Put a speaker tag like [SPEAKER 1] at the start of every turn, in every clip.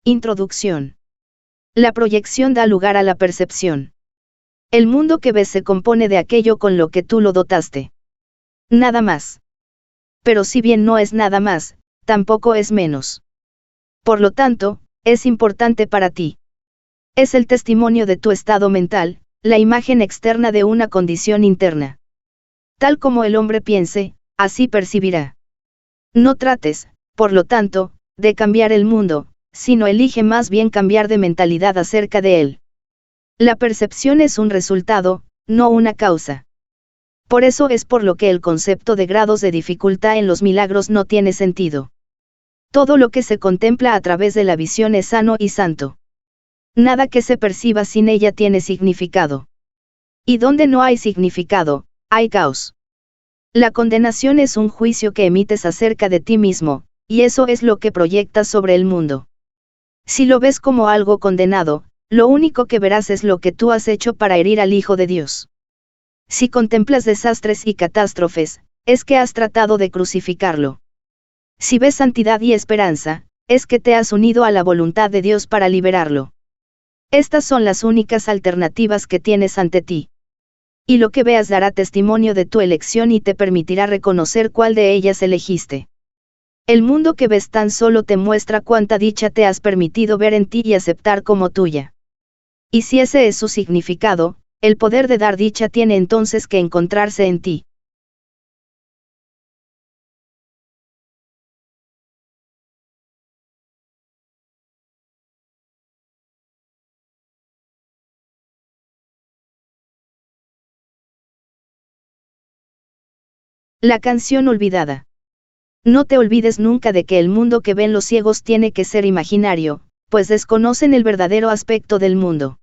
[SPEAKER 1] Introducción. La proyección da lugar a la percepción. El mundo que ves se compone de aquello con lo que tú lo dotaste. Nada más. Pero si bien no es nada más, tampoco es menos. Por lo tanto, es importante para ti. Es el testimonio de tu estado mental, la imagen externa de una condición interna. Tal como el hombre piense, así percibirá. No trates, por lo tanto, de cambiar el mundo, sino elige más bien cambiar de mentalidad acerca de él. La percepción es un resultado, no una causa. Por eso es por lo que el concepto de grados de dificultad en los milagros no tiene sentido. Todo lo que se contempla a través de la visión es sano y santo. Nada que se perciba sin ella tiene significado. Y donde no hay significado, hay caos. La condenación es un juicio que emites acerca de ti mismo, y eso es lo que proyectas sobre el mundo. Si lo ves como algo condenado, lo único que verás es lo que tú has hecho para herir al Hijo de Dios. Si contemplas desastres y catástrofes, es que has tratado de crucificarlo. Si ves santidad y esperanza, es que te has unido a la voluntad de Dios para liberarlo. Estas son las únicas alternativas que tienes ante ti. Y lo que veas dará testimonio de tu elección y te permitirá reconocer cuál de ellas elegiste. El mundo que ves tan solo te muestra cuánta dicha te has permitido ver en ti y aceptar como tuya. Y si ese es su significado, el poder de dar dicha tiene entonces que encontrarse en ti. La canción olvidada. No te olvides nunca de que el mundo que ven los ciegos tiene que ser imaginario, pues desconocen el verdadero aspecto del mundo.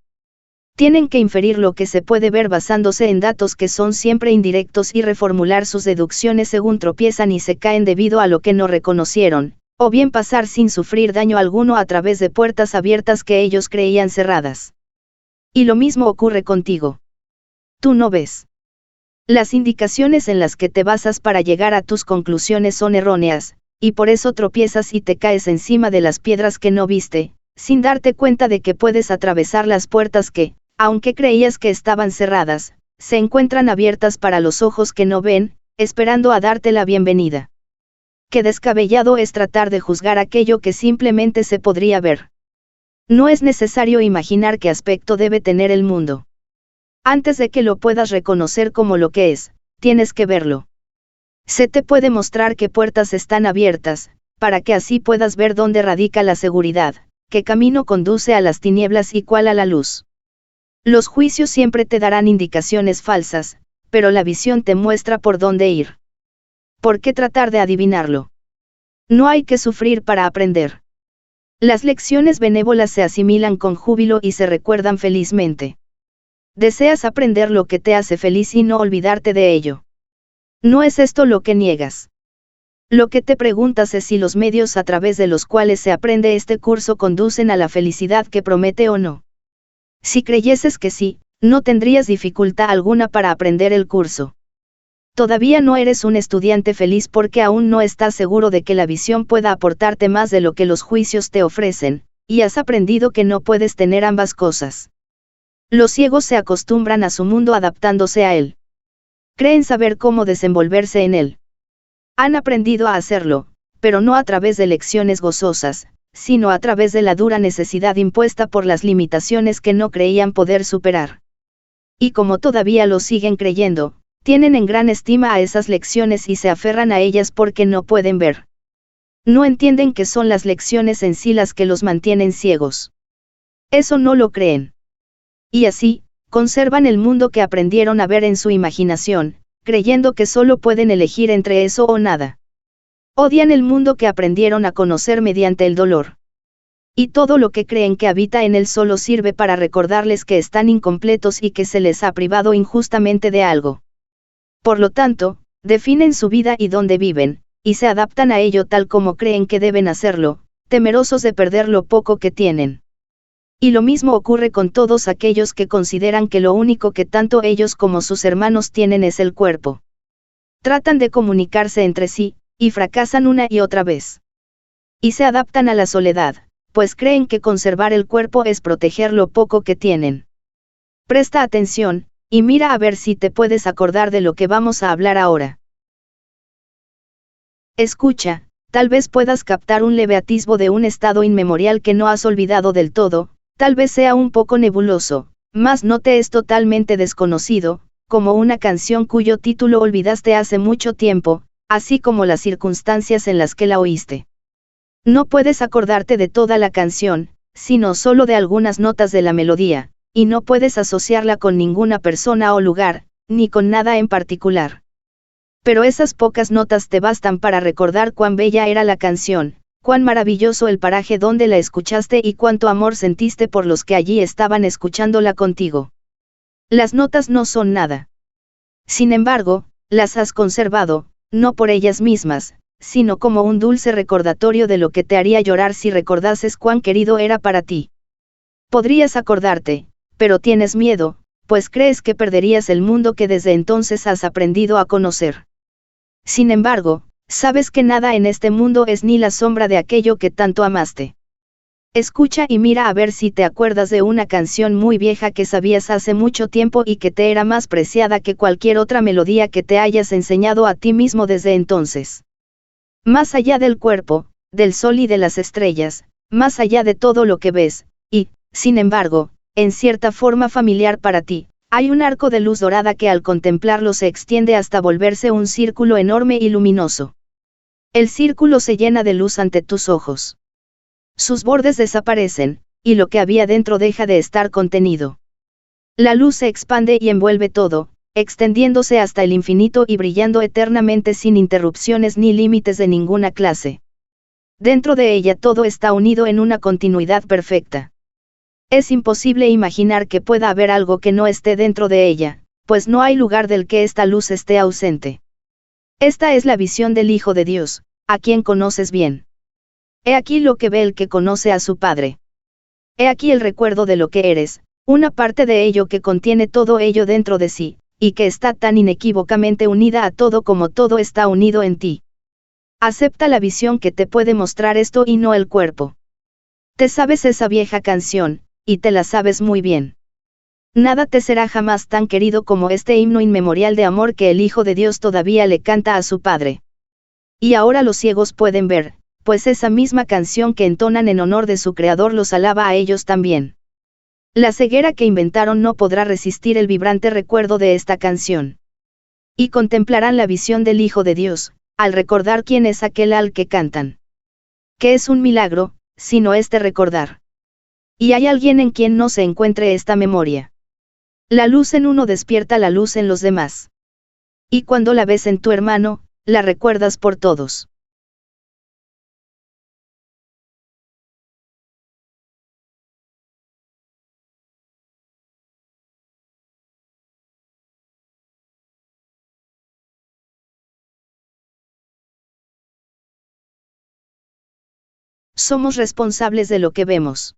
[SPEAKER 1] Tienen que inferir lo que se puede ver basándose en datos que son siempre indirectos y reformular sus deducciones según tropiezan y se caen debido a lo que no reconocieron, o bien pasar sin sufrir daño alguno a través de puertas abiertas que ellos creían cerradas. Y lo mismo ocurre contigo. Tú no ves. Las indicaciones en las que te basas para llegar a tus conclusiones son erróneas, y por eso tropiezas y te caes encima de las piedras que no viste, sin darte cuenta de que puedes atravesar las puertas que, aunque creías que estaban cerradas, se encuentran abiertas para los ojos que no ven, esperando a darte la bienvenida. Qué descabellado es tratar de juzgar aquello que simplemente se podría ver. No es necesario imaginar qué aspecto debe tener el mundo. Antes de que lo puedas reconocer como lo que es, tienes que verlo. Se te puede mostrar qué puertas están abiertas, para que así puedas ver dónde radica la seguridad, qué camino conduce a las tinieblas y cuál a la luz. Los juicios siempre te darán indicaciones falsas, pero la visión te muestra por dónde ir. ¿Por qué tratar de adivinarlo? No hay que sufrir para aprender. Las lecciones benévolas se asimilan con júbilo y se recuerdan felizmente. Deseas aprender lo que te hace feliz y no olvidarte de ello. No es esto lo que niegas. Lo que te preguntas es si los medios a través de los cuales se aprende este curso conducen a la felicidad que promete o no. Si creyeses que sí, no tendrías dificultad alguna para aprender el curso. Todavía no eres un estudiante feliz porque aún no estás seguro de que la visión pueda aportarte más de lo que los juicios te ofrecen, y has aprendido que no puedes tener ambas cosas. Los ciegos se acostumbran a su mundo adaptándose a él. Creen saber cómo desenvolverse en él. Han aprendido a hacerlo, pero no a través de lecciones gozosas, sino a través de la dura necesidad impuesta por las limitaciones que no creían poder superar. Y como todavía lo siguen creyendo, tienen en gran estima a esas lecciones y se aferran a ellas porque no pueden ver. No entienden que son las lecciones en sí las que los mantienen ciegos. Eso no lo creen. Y así, conservan el mundo que aprendieron a ver en su imaginación, creyendo que solo pueden elegir entre eso o nada. Odian el mundo que aprendieron a conocer mediante el dolor. Y todo lo que creen que habita en él solo sirve para recordarles que están incompletos y que se les ha privado injustamente de algo. Por lo tanto, definen su vida y dónde viven, y se adaptan a ello tal como creen que deben hacerlo, temerosos de perder lo poco que tienen. Y lo mismo ocurre con todos aquellos que consideran que lo único que tanto ellos como sus hermanos tienen es el cuerpo. Tratan de comunicarse entre sí, y fracasan una y otra vez. Y se adaptan a la soledad, pues creen que conservar el cuerpo es proteger lo poco que tienen. Presta atención, y mira a ver si te puedes acordar de lo que vamos a hablar ahora. Escucha, tal vez puedas captar un leve atisbo de un estado inmemorial que no has olvidado del todo, tal vez sea un poco nebuloso, mas no te es totalmente desconocido, como una canción cuyo título olvidaste hace mucho tiempo, así como las circunstancias en las que la oíste. No puedes acordarte de toda la canción, sino solo de algunas notas de la melodía, y no puedes asociarla con ninguna persona o lugar, ni con nada en particular. Pero esas pocas notas te bastan para recordar cuán bella era la canción, cuán maravilloso el paraje donde la escuchaste y cuánto amor sentiste por los que allí estaban escuchándola contigo. Las notas no son nada. Sin embargo, las has conservado, no por ellas mismas, sino como un dulce recordatorio de lo que te haría llorar si recordases cuán querido era para ti. Podrías acordarte, pero tienes miedo, pues crees que perderías el mundo que desde entonces has aprendido a conocer. Sin embargo, sabes que nada en este mundo es ni la sombra de aquello que tanto amaste. Escucha y mira a ver si te acuerdas de una canción muy vieja que sabías hace mucho tiempo y que te era más preciada que cualquier otra melodía que te hayas enseñado a ti mismo desde entonces. Más allá del cuerpo, del sol y de las estrellas, más allá de todo lo que ves, y, sin embargo, en cierta forma familiar para ti, hay un arco de luz dorada que al contemplarlo se extiende hasta volverse un círculo enorme y luminoso. El círculo se llena de luz ante tus ojos. Sus bordes desaparecen, y lo que había dentro deja de estar contenido. La luz se expande y envuelve todo, extendiéndose hasta el infinito y brillando eternamente sin interrupciones ni límites de ninguna clase. Dentro de ella todo está unido en una continuidad perfecta. Es imposible imaginar que pueda haber algo que no esté dentro de ella, pues no hay lugar del que esta luz esté ausente. Esta es la visión del Hijo de Dios, a quien conoces bien. He aquí lo que ve el que conoce a su Padre. He aquí el recuerdo de lo que eres, una parte de ello que contiene todo ello dentro de sí, y que está tan inequívocamente unida a todo como todo está unido en ti. Acepta la visión que te puede mostrar esto y no el cuerpo. Te sabes esa vieja canción, y te la sabes muy bien. Nada te será jamás tan querido como este himno inmemorial de amor que el Hijo de Dios todavía le canta a su Padre. Y ahora los ciegos pueden ver, pues esa misma canción que entonan en honor de su Creador los alaba a ellos también. La ceguera que inventaron no podrá resistir el vibrante recuerdo de esta canción. Y contemplarán la visión del Hijo de Dios, al recordar quién es aquel al que cantan. Que es un milagro, sino este recordar. Y hay alguien en quien no se encuentre esta memoria. La luz en uno despierta la luz en los demás. Y cuando la ves en tu hermano, la recuerdas por todos. Somos responsables de lo que vemos.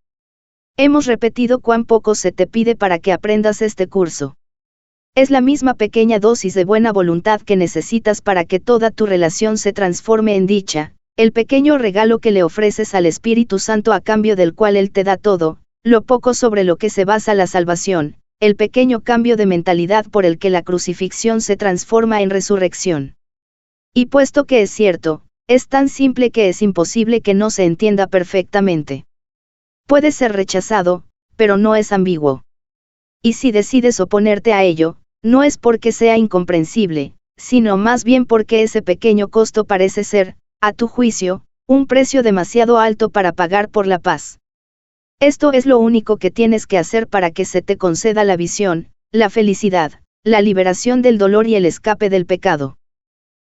[SPEAKER 1] Hemos repetido cuán poco se te pide para que aprendas este curso. Es la misma pequeña dosis de buena voluntad que necesitas para que toda tu relación se transforme en dicha, el pequeño regalo que le ofreces al Espíritu Santo a cambio del cual Él te da todo, lo poco sobre lo que se basa la salvación, el pequeño cambio de mentalidad por el que la crucifixión se transforma en resurrección. Y puesto que es cierto, es tan simple que es imposible que no se entienda perfectamente. Puede ser rechazado, pero no es ambiguo. Y si decides oponerte a ello, no es porque sea incomprensible, sino más bien porque ese pequeño costo parece ser, a tu juicio, un precio demasiado alto para pagar por la paz. Esto es lo único que tienes que hacer para que se te conceda la visión, la felicidad, la liberación del dolor y el escape del pecado.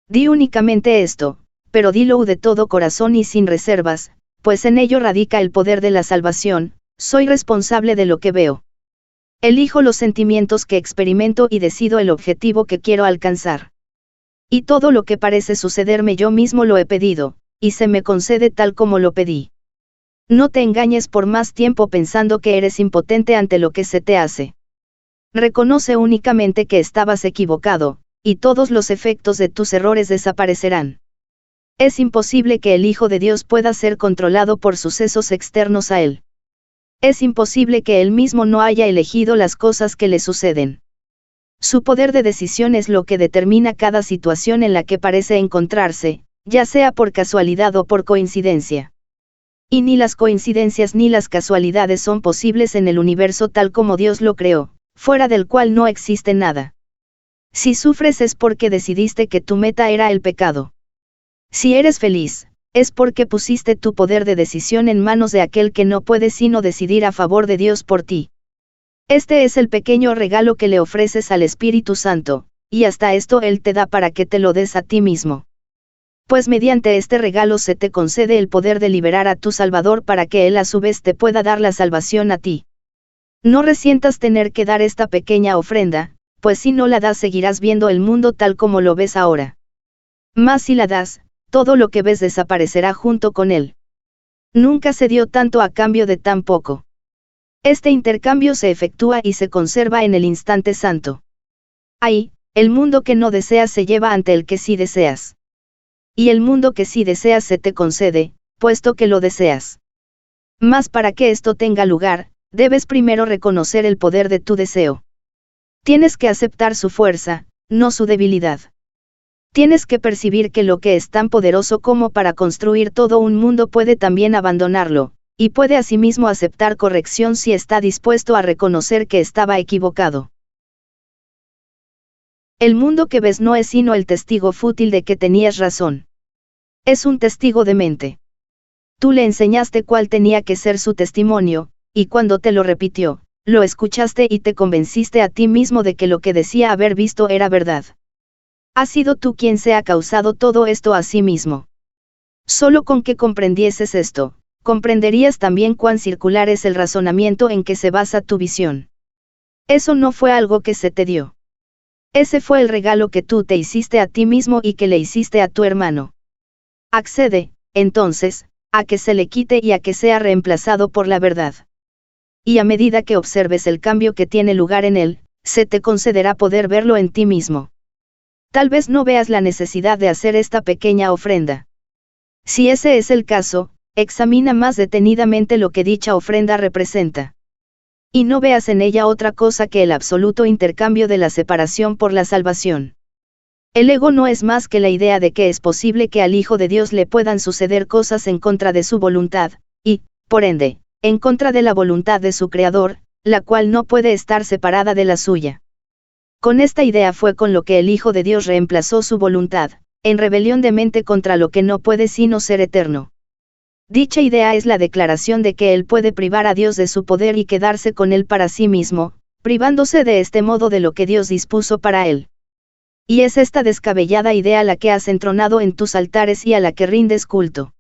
[SPEAKER 1] Di únicamente esto, pero dilo de todo corazón y sin reservas, pues en ello radica el poder de la salvación. Soy responsable de lo que veo. Elijo los sentimientos que experimento y decido el objetivo que quiero alcanzar. Y todo lo que parece sucederme yo mismo lo he pedido, y se me concede tal como lo pedí. No te engañes por más tiempo pensando que eres impotente ante lo que se te hace. Reconoce únicamente que estabas equivocado, y todos los efectos de tus errores desaparecerán. Es imposible que el Hijo de Dios pueda ser controlado por sucesos externos a él. Es imposible que él mismo no haya elegido las cosas que le suceden. Su poder de decisión es lo que determina cada situación en la que parece encontrarse, ya sea por casualidad o por coincidencia. Y ni las coincidencias ni las casualidades son posibles en el universo tal como Dios lo creó, fuera del cual no existe nada. Si sufres es porque decidiste que tu meta era el pecado. Si eres feliz, es porque pusiste tu poder de decisión en manos de aquel que no puede sino decidir a favor de Dios por ti. Este es el pequeño regalo que le ofreces al Espíritu Santo, y hasta esto Él te da para que te lo des a ti mismo. Pues mediante este regalo se te concede el poder de liberar a tu Salvador para que Él a su vez te pueda dar la salvación a ti. No resientas tener que dar esta pequeña ofrenda, pues si no la das seguirás viendo el mundo tal como lo ves ahora. Mas si la das, todo lo que ves desaparecerá junto con él. Nunca se dio tanto a cambio de tan poco. Este intercambio se efectúa y se conserva en el instante santo. Ahí, el mundo que no deseas se lleva ante el que sí deseas. Y el mundo que sí deseas se te concede, puesto que lo deseas. Mas para que esto tenga lugar, debes primero reconocer el poder de tu deseo. Tienes que aceptar su fuerza, no su debilidad. Tienes que percibir que lo que es tan poderoso como para construir todo un mundo puede también abandonarlo, y puede asimismo aceptar corrección si está dispuesto a reconocer que estaba equivocado. El mundo que ves no es sino el testigo fútil de que tenías razón. Es un testigo demente. Tú le enseñaste cuál tenía que ser su testimonio, y cuando te lo repitió, lo escuchaste y te convenciste a ti mismo de que lo que decía haber visto era verdad. Has sido tú quien se ha causado todo esto a sí mismo. Solo con que comprendieses esto, comprenderías también cuán circular es el razonamiento en que se basa tu visión. Eso no fue algo que se te dio. Ese fue el regalo que tú te hiciste a ti mismo y que le hiciste a tu hermano. Accede, entonces, a que se le quite y a que sea reemplazado por la verdad. Y a medida que observes el cambio que tiene lugar en él, se te concederá poder verlo en ti mismo. Tal vez no veas la necesidad de hacer esta pequeña ofrenda. Si ese es el caso, examina más detenidamente lo que dicha ofrenda representa. Y no veas en ella otra cosa que el absoluto intercambio de la separación por la salvación. El ego no es más que la idea de que es posible que al Hijo de Dios le puedan suceder cosas en contra de su voluntad, y, por ende, en contra de la voluntad de su Creador, la cual no puede estar separada de la suya. Con esta idea fue con lo que el Hijo de Dios reemplazó su voluntad, en rebelión de mente contra lo que no puede sino ser eterno. Dicha idea es la declaración de que él puede privar a Dios de su poder y quedarse con él para sí mismo, privándose de este modo de lo que Dios dispuso para él. Y es esta descabellada idea la que has entronado en tus altares y a la que rindes culto.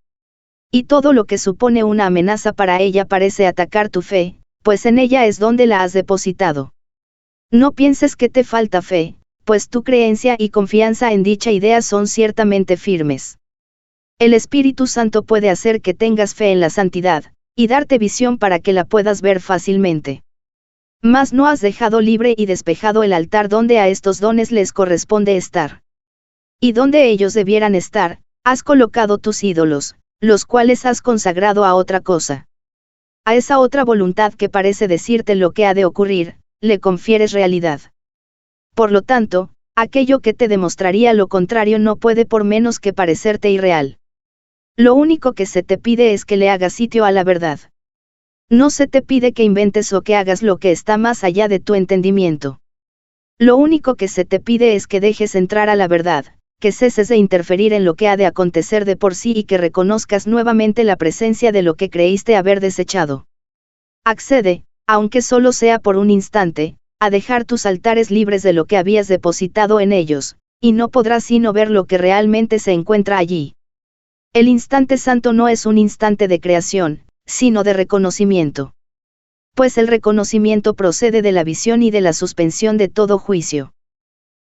[SPEAKER 1] Y todo lo que supone una amenaza para ella parece atacar tu fe, pues en ella es donde la has depositado. No pienses que te falta fe, pues tu creencia y confianza en dicha idea son ciertamente firmes. El Espíritu Santo puede hacer que tengas fe en la santidad, y darte visión para que la puedas ver fácilmente. Mas no has dejado libre y despejado el altar donde a estos dones les corresponde estar. Y donde ellos debieran estar, has colocado tus ídolos, los cuales has consagrado a otra cosa. A esa otra voluntad que parece decirte lo que ha de ocurrir, le confieres realidad. Por lo tanto, aquello que te demostraría lo contrario no puede por menos que parecerte irreal. Lo único que se te pide es que le hagas sitio a la verdad. No se te pide que inventes o que hagas lo que está más allá de tu entendimiento. Lo único que se te pide es que dejes entrar a la verdad, que ceses de interferir en lo que ha de acontecer de por sí y que reconozcas nuevamente la presencia de lo que creíste haber desechado. Accede, aunque solo sea por un instante, a dejar tus altares libres de lo que habías depositado en ellos, y no podrás sino ver lo que realmente se encuentra allí. El instante santo no es un instante de creación, sino de reconocimiento. Pues el reconocimiento procede de la visión y de la suspensión de todo juicio.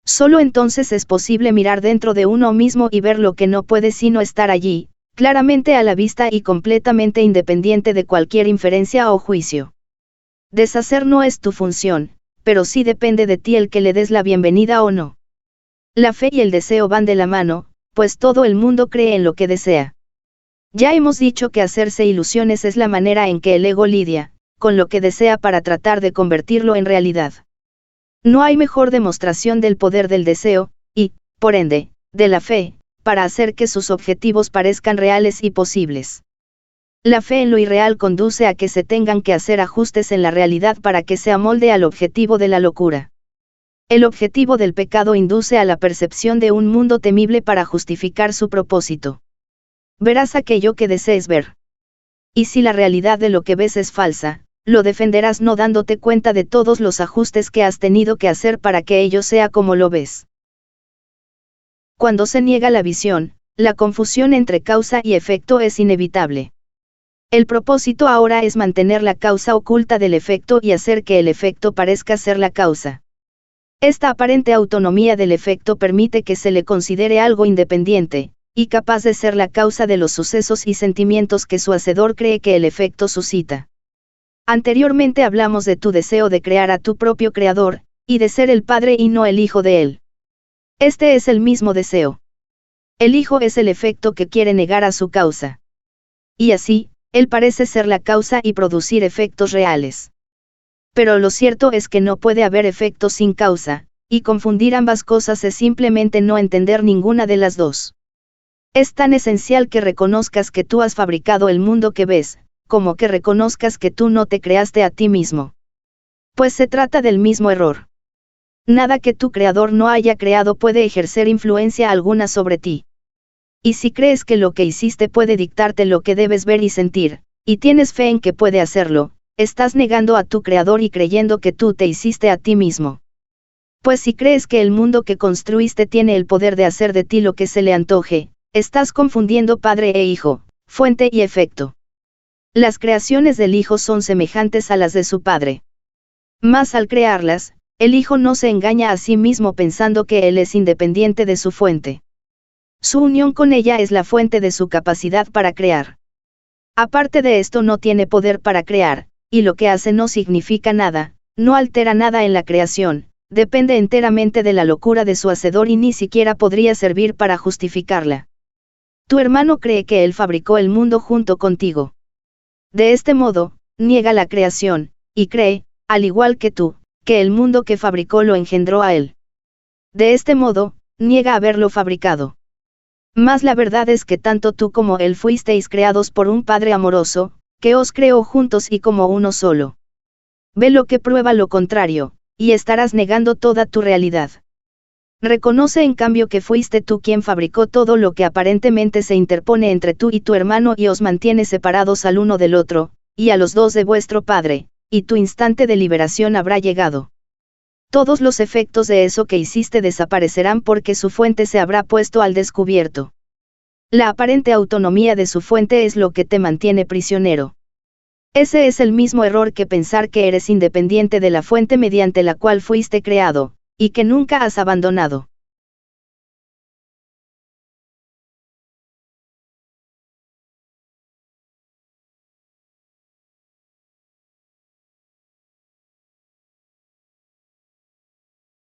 [SPEAKER 1] Solo entonces es posible mirar dentro de uno mismo y ver lo que no puede sino estar allí, claramente a la vista y completamente independiente de cualquier inferencia o juicio. Deshacer no es tu función, pero sí depende de ti el que le des la bienvenida o no. La fe y el deseo van de la mano, pues todo el mundo cree en lo que desea. Ya hemos dicho que hacerse ilusiones es la manera en que el ego lidia con lo que desea para tratar de convertirlo en realidad. No hay mejor demostración del poder del deseo, y, por ende, de la fe, para hacer que sus objetivos parezcan reales y posibles. La fe en lo irreal conduce a que se tengan que hacer ajustes en la realidad para que se amolde al objetivo de la locura. El objetivo del pecado induce a la percepción de un mundo temible para justificar su propósito. Verás aquello que desees ver. Y si la realidad de lo que ves es falsa, lo defenderás no dándote cuenta de todos los ajustes que has tenido que hacer para que ello sea como lo ves. Cuando se niega la visión, la confusión entre causa y efecto es inevitable. El propósito ahora es mantener la causa oculta del efecto y hacer que el efecto parezca ser la causa. Esta aparente autonomía del efecto permite que se le considere algo independiente, y capaz de ser la causa de los sucesos y sentimientos que su hacedor cree que el efecto suscita. Anteriormente hablamos de tu deseo de crear a tu propio creador, y de ser el padre y no el hijo de él. Este es el mismo deseo. El hijo es el efecto que quiere negar a su causa. Y así, él parece ser la causa y producir efectos reales. Pero lo cierto es que no puede haber efectos sin causa, y confundir ambas cosas es simplemente no entender ninguna de las dos. Es tan esencial que reconozcas que tú has fabricado el mundo que ves, como que reconozcas que tú no te creaste a ti mismo. Pues se trata del mismo error. Nada que tu creador no haya creado puede ejercer influencia alguna sobre ti. Y si crees que lo que hiciste puede dictarte lo que debes ver y sentir, y tienes fe en que puede hacerlo, estás negando a tu creador y creyendo que tú te hiciste a ti mismo. Pues si crees que el mundo que construiste tiene el poder de hacer de ti lo que se le antoje, estás confundiendo padre e hijo, fuente y efecto. Las creaciones del hijo son semejantes a las de su padre. Mas al crearlas, el hijo no se engaña a sí mismo pensando que él es independiente de su fuente. Su unión con ella es la fuente de su capacidad para crear. Aparte de esto no tiene poder para crear, y lo que hace no significa nada, no altera nada en la creación, depende enteramente de la locura de su hacedor y ni siquiera podría servir para justificarla. Tu hermano cree que él fabricó el mundo junto contigo. De este modo, niega la creación, y cree, al igual que tú, que el mundo que fabricó lo engendró a él. De este modo, niega haberlo fabricado. Mas la verdad es que tanto tú como él fuisteis creados por un Padre amoroso, que os creó juntos y como uno solo. Ve lo que prueba lo contrario, y estarás negando toda tu realidad. Reconoce en cambio que fuiste tú quien fabricó todo lo que aparentemente se interpone entre tú y tu hermano y os mantiene separados al uno del otro, y a los dos de vuestro Padre, y tu instante de liberación habrá llegado. Todos los efectos de eso que hiciste desaparecerán porque su fuente se habrá puesto al descubierto. La aparente autonomía de su fuente es lo que te mantiene prisionero. Ese es el mismo error que pensar que eres independiente de la fuente mediante la cual fuiste creado, y que nunca has abandonado.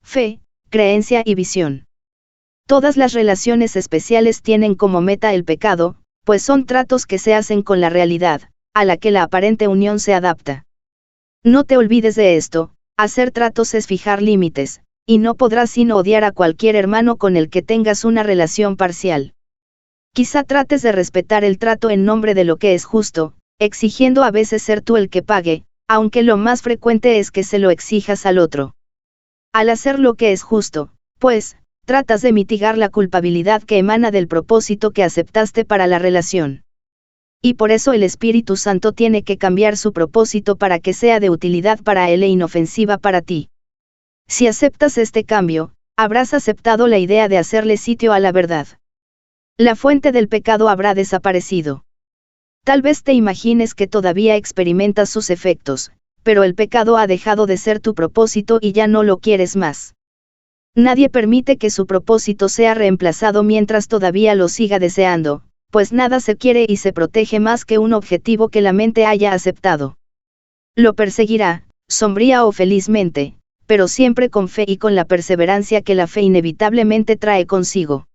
[SPEAKER 1] Fe, creencia y visión. Todas las relaciones especiales tienen como meta el pecado, pues son tratos que se hacen con la realidad, a la que la aparente unión se adapta. No te olvides de esto, hacer tratos es fijar límites, y no podrás sino odiar a cualquier hermano con el que tengas una relación parcial. Quizá trates de respetar el trato en nombre de lo que es justo, exigiendo a veces ser tú el que pague, aunque lo más frecuente es que se lo exijas al otro. Al hacer lo que es justo, pues, tratas de mitigar la culpabilidad que emana del propósito que aceptaste para la relación. Y por eso el Espíritu Santo tiene que cambiar su propósito para que sea de utilidad para él e inofensiva para ti. Si aceptas este cambio, habrás aceptado la idea de hacerle sitio a la verdad. La fuente del pecado habrá desaparecido. Tal vez te imagines que todavía experimentas sus efectos, pero el pecado ha dejado de ser tu propósito y ya no lo quieres más. Nadie permite que su propósito sea reemplazado mientras todavía lo siga deseando, pues nada se quiere y se protege más que un objetivo que la mente haya aceptado. Lo perseguirá, sombría o felizmente, pero siempre con fe y con la perseverancia que la fe inevitablemente trae consigo.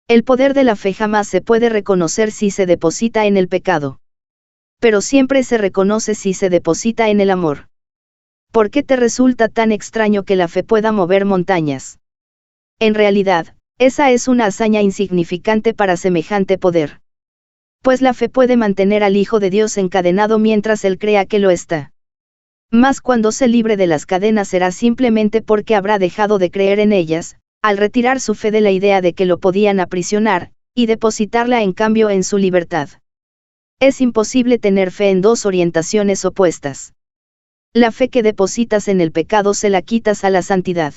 [SPEAKER 1] El poder de la fe jamás se puede reconocer si se deposita en el pecado. Pero siempre se reconoce si se deposita en el amor. ¿Por qué te resulta tan extraño que la fe pueda mover montañas? En realidad, esa es una hazaña insignificante para semejante poder. Pues la fe puede mantener al Hijo de Dios encadenado mientras él crea que lo está. Mas cuando se libre de las cadenas será simplemente porque habrá dejado de creer en ellas, al retirar su fe de la idea de que lo podían aprisionar, y depositarla en cambio en su libertad. Es imposible tener fe en dos orientaciones opuestas. La fe que depositas en el pecado se la quitas a la santidad.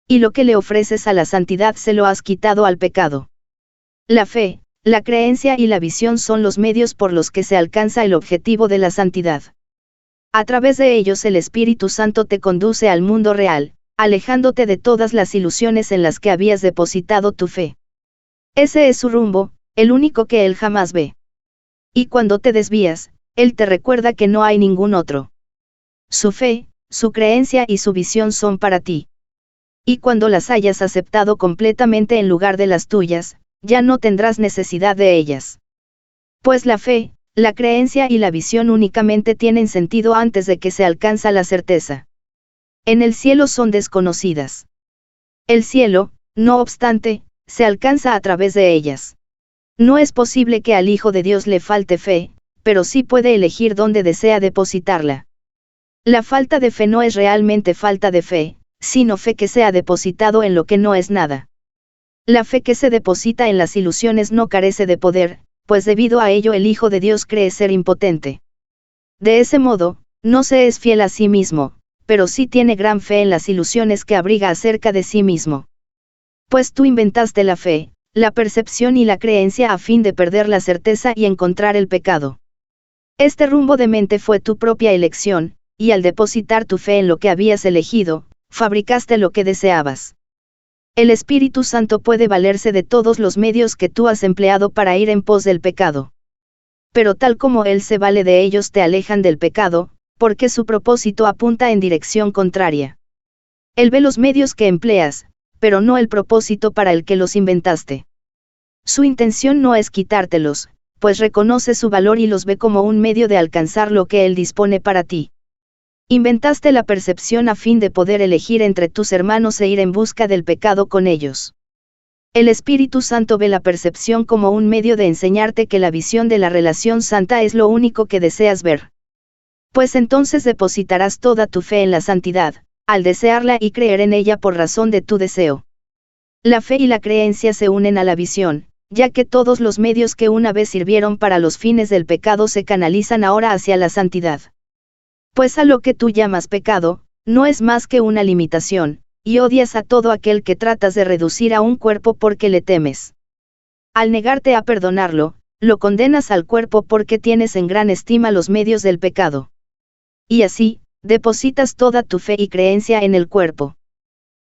[SPEAKER 1] Y lo que le ofreces a la santidad se lo has quitado al pecado. La fe, la creencia y la visión son los medios por los que se alcanza el objetivo de la santidad. A través de ellos el Espíritu Santo te conduce al mundo real, alejándote de todas las ilusiones en las que habías depositado tu fe. Ese es su rumbo, el único que él jamás ve. Y cuando te desvías, él te recuerda que no hay ningún otro. Su fe, su creencia y su visión son para ti. Y cuando las hayas aceptado completamente en lugar de las tuyas, ya no tendrás necesidad de ellas. Pues la fe, la creencia y la visión únicamente tienen sentido antes de que se alcanza la certeza. En el cielo son desconocidas. El cielo, no obstante, se alcanza a través de ellas. No es posible que al Hijo de Dios le falte fe, pero sí puede elegir dónde desea depositarla. La falta de fe no es realmente falta de fe, sino fe que se ha depositado en lo que no es nada. La fe que se deposita en las ilusiones no carece de poder, pues debido a ello el Hijo de Dios cree ser impotente. De ese modo, no se es fiel a sí mismo, pero sí tiene gran fe en las ilusiones que abriga acerca de sí mismo. Pues tú inventaste la fe, la percepción y la creencia a fin de perder la certeza y encontrar el pecado. Este rumbo de mente fue tu propia elección, y al depositar tu fe en lo que habías elegido, fabricaste lo que deseabas. El Espíritu Santo puede valerse de todos los medios que tú has empleado para ir en pos del pecado. Pero tal como Él se vale de ellos te alejan del pecado, porque su propósito apunta en dirección contraria. Él ve los medios que empleas, pero no el propósito para el que los inventaste. Su intención no es quitártelos, pues reconoce su valor y los ve como un medio de alcanzar lo que Él dispone para ti. Inventaste la percepción a fin de poder elegir entre tus hermanos e ir en busca del pecado con ellos. El Espíritu Santo ve la percepción como un medio de enseñarte que la visión de la relación santa es lo único que deseas ver. Pues entonces depositarás toda tu fe en la santidad, al desearla y creer en ella por razón de tu deseo. La fe y la creencia se unen a la visión, ya que todos los medios que una vez sirvieron para los fines del pecado se canalizan ahora hacia la santidad. Pues a lo que tú llamas pecado, no es más que una limitación, y odias a todo aquel que tratas de reducir a un cuerpo porque le temes. Al negarte a perdonarlo, lo condenas al cuerpo porque tienes en gran estima los medios del pecado. Y así, depositas toda tu fe y creencia en el cuerpo.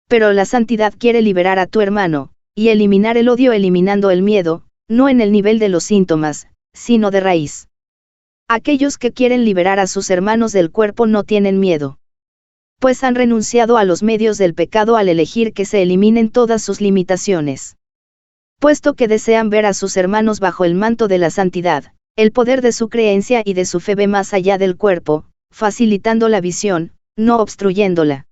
[SPEAKER 1] Pero la santidad quiere liberar a tu hermano, y eliminar el odio eliminando el miedo, no en el nivel de los síntomas, sino de raíz. Aquellos que quieren liberar a sus hermanos del cuerpo no tienen miedo. Pues han renunciado a los medios del pecado al elegir que se eliminen todas sus limitaciones. Puesto que desean ver a sus hermanos bajo el manto de la santidad, el poder de su creencia y de su fe ve más allá del cuerpo, facilitando la visión, no obstruyéndola.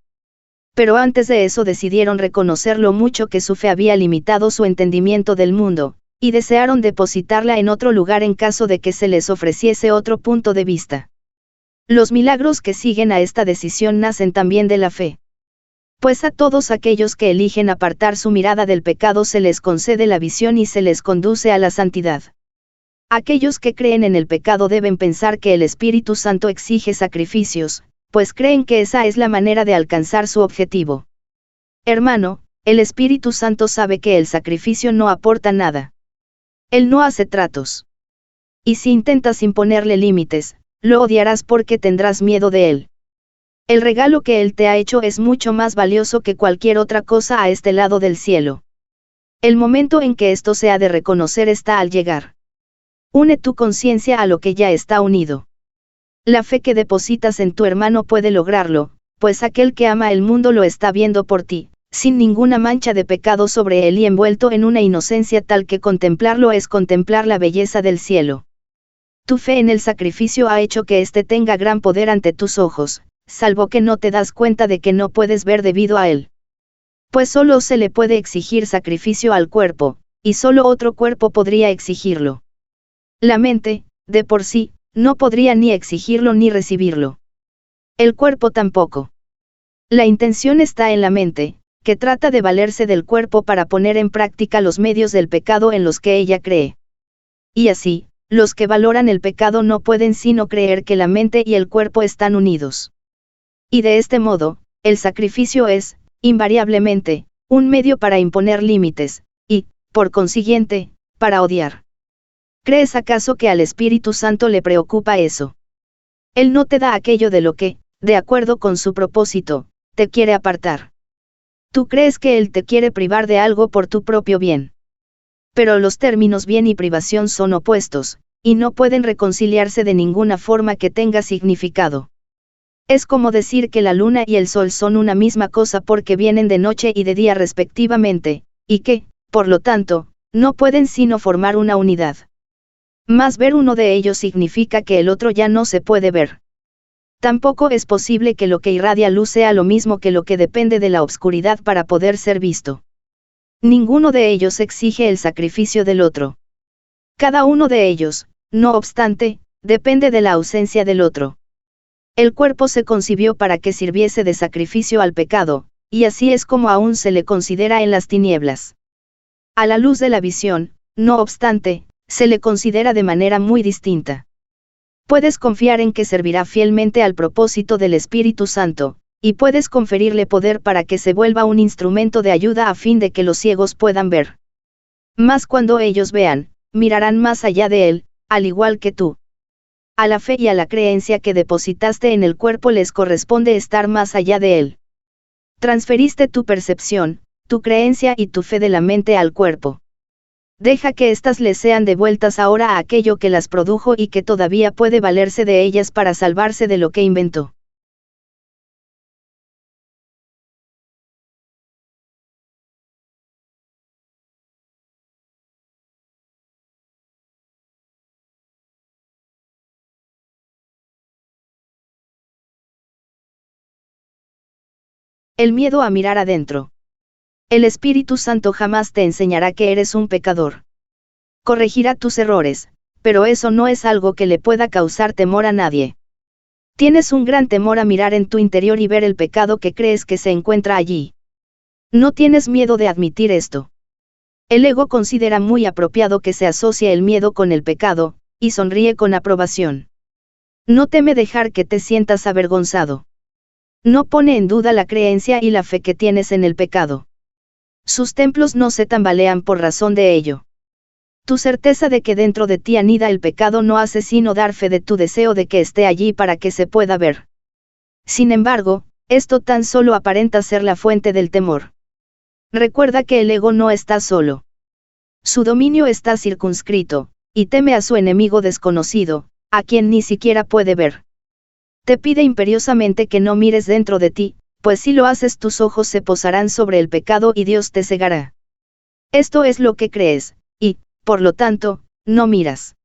[SPEAKER 1] Pero antes de eso decidieron reconocer lo mucho que su fe había limitado su entendimiento del mundo, y desearon depositarla en otro lugar en caso de que se les ofreciese otro punto de vista. Los milagros que siguen a esta decisión nacen también de la fe. Pues a todos aquellos que eligen apartar su mirada del pecado se les concede la visión y se les conduce a la santidad. Aquellos que creen en el pecado deben pensar que el Espíritu Santo exige sacrificios, pues creen que esa es la manera de alcanzar su objetivo. Hermano, el Espíritu Santo sabe que el sacrificio no aporta nada. Él no hace tratos. Y si intentas imponerle límites, lo odiarás porque tendrás miedo de él. El regalo que él te ha hecho es mucho más valioso que cualquier otra cosa a este lado del cielo. El momento en que esto se ha de reconocer está al llegar. Une tu conciencia a lo que ya está unido. La fe que depositas en tu hermano puede lograrlo, pues aquel que ama el mundo lo está viendo por ti, sin ninguna mancha de pecado sobre él y envuelto en una inocencia tal que contemplarlo es contemplar la belleza del cielo. Tu fe en el sacrificio ha hecho que éste tenga gran poder ante tus ojos, salvo que no te das cuenta de que no puedes ver debido a él. Pues solo se le puede exigir sacrificio al cuerpo, y solo otro cuerpo podría exigirlo. La mente, de por sí, no podría ni exigirlo ni recibirlo. El cuerpo tampoco. La intención está en la mente, que trata de valerse del cuerpo para poner en práctica los medios del pecado en los que ella cree. Y así, los que valoran el pecado no pueden sino creer que la mente y el cuerpo están unidos. Y de este modo, el sacrificio es, invariablemente, un medio para imponer límites, y, por consiguiente, para odiar. ¿Crees acaso que al Espíritu Santo le preocupa eso? Él no te da aquello de lo que, de acuerdo con su propósito, te quiere apartar. Tú crees que Él te quiere privar de algo por tu propio bien. Pero los términos bien y privación son opuestos, y no pueden reconciliarse de ninguna forma que tenga significado. Es como decir que la luna y el sol son una misma cosa porque vienen de noche y de día respectivamente, y que, por lo tanto, no pueden sino formar una unidad. Mas ver uno de ellos significa que el otro ya no se puede ver. Tampoco es posible que lo que irradia luz sea lo mismo que lo que depende de la obscuridad para poder ser visto. Ninguno de ellos exige el sacrificio del otro. Cada uno de ellos, no obstante, depende de la ausencia del otro. El cuerpo se concibió para que sirviese de sacrificio al pecado, y así es como aún se le considera en las tinieblas. A la luz de la visión, no obstante, se le considera de manera muy distinta. Puedes confiar en que servirá fielmente al propósito del Espíritu Santo, y puedes conferirle poder para que se vuelva un instrumento de ayuda a fin de que los ciegos puedan ver. Mas cuando ellos vean, mirarán más allá de él, al igual que tú. A la fe y a la creencia que depositaste en el cuerpo les corresponde estar más allá de él. Transferiste tu percepción, tu creencia y tu fe de la mente al cuerpo. Deja que éstas les sean devueltas ahora a aquello que las produjo y que todavía puede valerse de ellas para salvarse de lo que inventó. El miedo a mirar adentro. El Espíritu Santo jamás te enseñará que eres un pecador. Corregirá tus errores, pero eso no es algo que le pueda causar temor a nadie. Tienes un gran temor a mirar en tu interior y ver el pecado que crees que se encuentra allí. No tienes miedo de admitir esto. El ego considera muy apropiado que se asocie el miedo con el pecado, y sonríe con aprobación. No teme dejar que te sientas avergonzado. No pone en duda la creencia y la fe que tienes en el pecado. Sus templos no se tambalean por razón de ello. Tu certeza de que dentro de ti anida el pecado no hace sino dar fe de tu deseo de que esté allí para que se pueda ver. Sin embargo, esto tan solo aparenta ser la fuente del temor. Recuerda que el ego no está solo. Su dominio está circunscrito, y teme a su enemigo desconocido, a quien ni siquiera puede ver. Te pide imperiosamente que no mires dentro de ti, pues si lo haces tus ojos se posarán sobre el pecado y Dios te cegará. Esto es lo que crees, y, por lo tanto, no miras.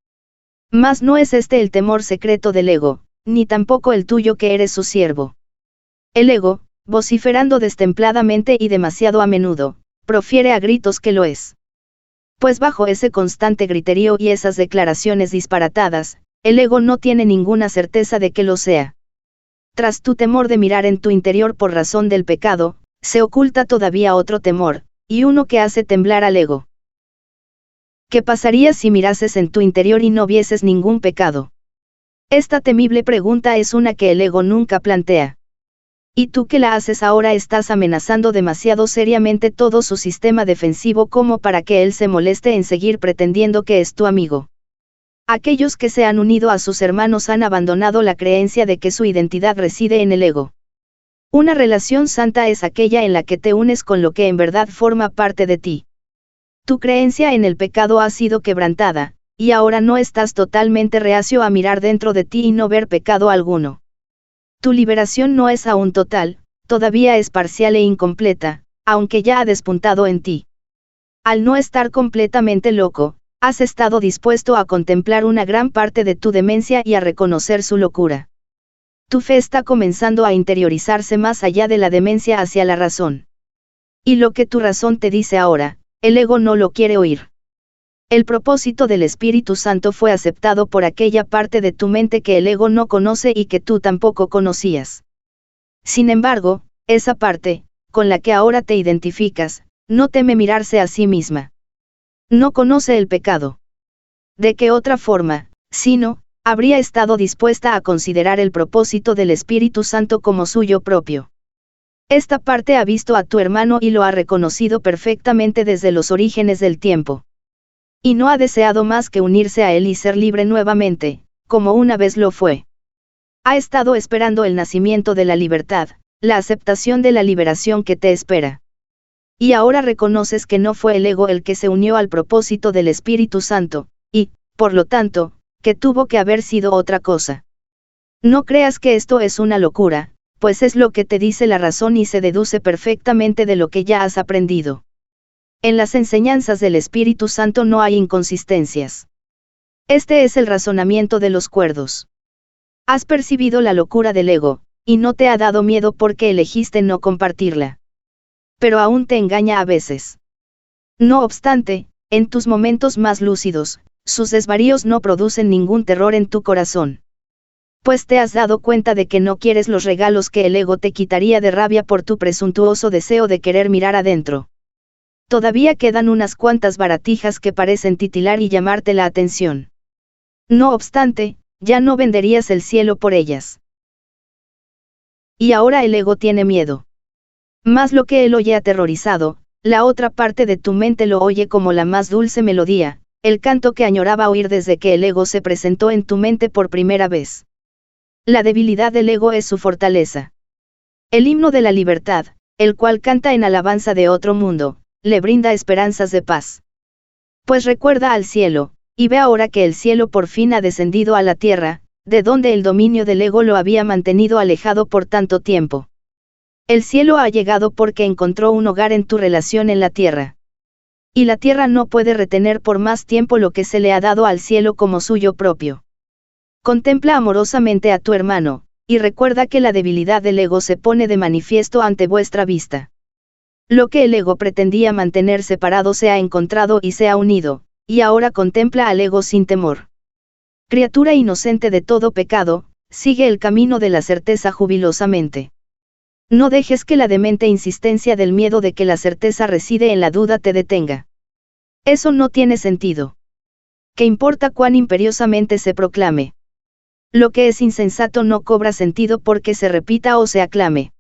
[SPEAKER 1] Mas no es este el temor secreto del ego, ni tampoco el tuyo que eres su siervo. El ego, vociferando destempladamente y demasiado a menudo, profiere a gritos que lo es. Pues bajo ese constante griterío y esas declaraciones disparatadas, el ego no tiene ninguna certeza de que lo sea. Tras tu temor de mirar en tu interior por razón del pecado, se oculta todavía otro temor, y uno que hace temblar al ego. ¿Qué pasaría si mirases en tu interior y no vieses ningún pecado? Esta temible pregunta es una que el ego nunca plantea. Y tú que la haces ahora estás amenazando demasiado seriamente todo su sistema defensivo como para que él se moleste en seguir pretendiendo que es tu amigo. Aquellos que se han unido a sus hermanos han abandonado la creencia de que su identidad reside en el ego. Una relación santa es aquella en la que te unes con lo que en verdad forma parte de ti. Tu creencia en el pecado ha sido quebrantada, y ahora no estás totalmente reacio a mirar dentro de ti y no ver pecado alguno. Tu liberación no es aún total, todavía es parcial e incompleta, aunque ya ha despuntado en ti. Al no estar completamente loco, has estado dispuesto a contemplar una gran parte de tu demencia y a reconocer su locura. Tu fe está comenzando a interiorizarse más allá de la demencia hacia la razón. Y lo que tu razón te dice ahora, el ego no lo quiere oír. El propósito del Espíritu Santo fue aceptado por aquella parte de tu mente que el ego no conoce y que tú tampoco conocías. Sin embargo, esa parte, con la que ahora te identificas, no teme mirarse a sí misma. No conoce el pecado. ¿De qué otra forma, si no, habría estado dispuesta a considerar el propósito del Espíritu Santo como suyo propio? Esta parte ha visto a tu hermano y lo ha reconocido perfectamente desde los orígenes del tiempo. Y no ha deseado más que unirse a él y ser libre nuevamente, como una vez lo fue. Ha estado esperando el nacimiento de la libertad, la aceptación de la liberación que te espera. Y ahora reconoces que no fue el ego el que se unió al propósito del Espíritu Santo, y, por lo tanto, que tuvo que haber sido otra cosa. No creas que esto es una locura, pues es lo que te dice la razón y se deduce perfectamente de lo que ya has aprendido. En las enseñanzas del Espíritu Santo no hay inconsistencias. Este es el razonamiento de los cuerdos. Has percibido la locura del ego, y no te ha dado miedo porque elegiste no compartirla. Pero aún te engaña a veces. No obstante, en tus momentos más lúcidos, sus desvaríos no producen ningún terror en tu corazón. Pues te has dado cuenta de que no quieres los regalos que el ego te quitaría de rabia por tu presuntuoso deseo de querer mirar adentro. Todavía quedan unas cuantas baratijas que parecen titilar y llamarte la atención. No obstante, ya no venderías el cielo por ellas. Y ahora el ego tiene miedo. Más lo que él oye aterrorizado, la otra parte de tu mente lo oye como la más dulce melodía, el canto que añoraba oír desde que el ego se presentó en tu mente por primera vez. La debilidad del ego es su fortaleza. El himno de la libertad, el cual canta en alabanza de otro mundo, le brinda esperanzas de paz. Pues recuerda al cielo, y ve ahora que el cielo por fin ha descendido a la tierra, de donde el dominio del ego lo había mantenido alejado por tanto tiempo. El cielo ha llegado porque encontró un hogar en tu relación en la tierra. Y la tierra no puede retener por más tiempo lo que se le ha dado al cielo como suyo propio. Contempla amorosamente a tu hermano, y recuerda que la debilidad del ego se pone de manifiesto ante vuestra vista. Lo que el ego pretendía mantener separado se ha encontrado y se ha unido, y ahora contempla al ego sin temor. Criatura inocente de todo pecado, sigue el camino de la certeza jubilosamente. No dejes que la demente insistencia del miedo de que la certeza reside en la duda te detenga. Eso no tiene sentido. ¿Qué importa cuán imperiosamente se proclame? Lo que es insensato no cobra sentido porque se repita o se aclame.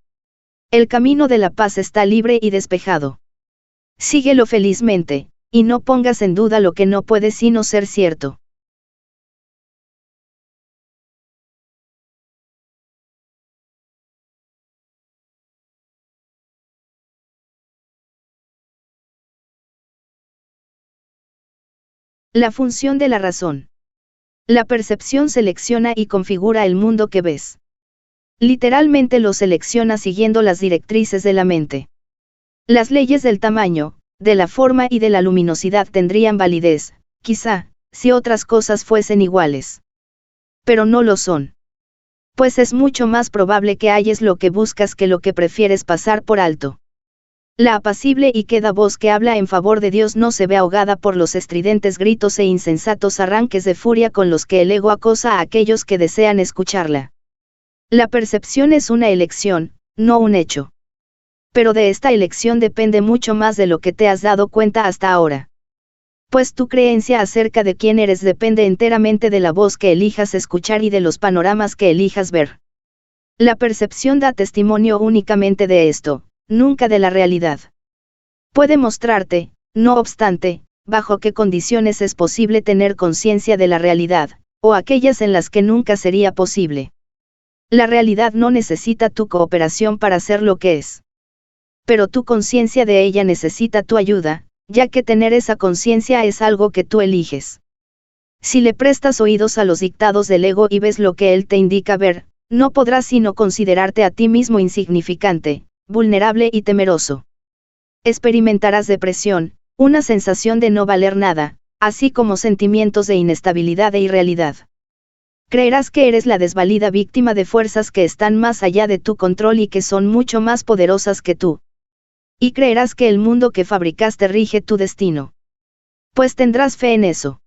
[SPEAKER 1] El camino de la paz está libre y despejado. Síguelo felizmente, y no pongas en duda lo que no puede sino ser cierto. La función de la razón. La percepción selecciona y configura el mundo que ves. Literalmente lo selecciona siguiendo las directrices de la mente. Las leyes del tamaño, de la forma y de la luminosidad tendrían validez, quizá, si otras cosas fuesen iguales. Pero no lo son. Pues es mucho más probable que halles lo que buscas que lo que prefieres pasar por alto. La apacible y queda voz que habla en favor de Dios no se ve ahogada por los estridentes gritos e insensatos arranques de furia con los que el ego acosa a aquellos que desean escucharla. La percepción es una elección, no un hecho. Pero de esta elección depende mucho más de lo que te has dado cuenta hasta ahora. Pues tu creencia acerca de quién eres depende enteramente de la voz que elijas escuchar y de los panoramas que elijas ver. La percepción da testimonio únicamente de esto, nunca de la realidad. Puede mostrarte, no obstante, bajo qué condiciones es posible tener conciencia de la realidad, o aquellas en las que nunca sería posible. La realidad no necesita tu cooperación para ser lo que es. Pero tu conciencia de ella necesita tu ayuda, ya que tener esa conciencia es algo que tú eliges. Si le prestas oídos a los dictados del ego y ves lo que él te indica ver, no podrás sino considerarte a ti mismo insignificante, vulnerable y temeroso. Experimentarás depresión, una sensación de no valer nada, así como sentimientos de inestabilidad e irrealidad. Creerás que eres la desvalida víctima de fuerzas que están más allá de tu control y que son mucho más poderosas que tú. Y creerás que el mundo que fabricaste rige tu destino. Pues tendrás fe en eso.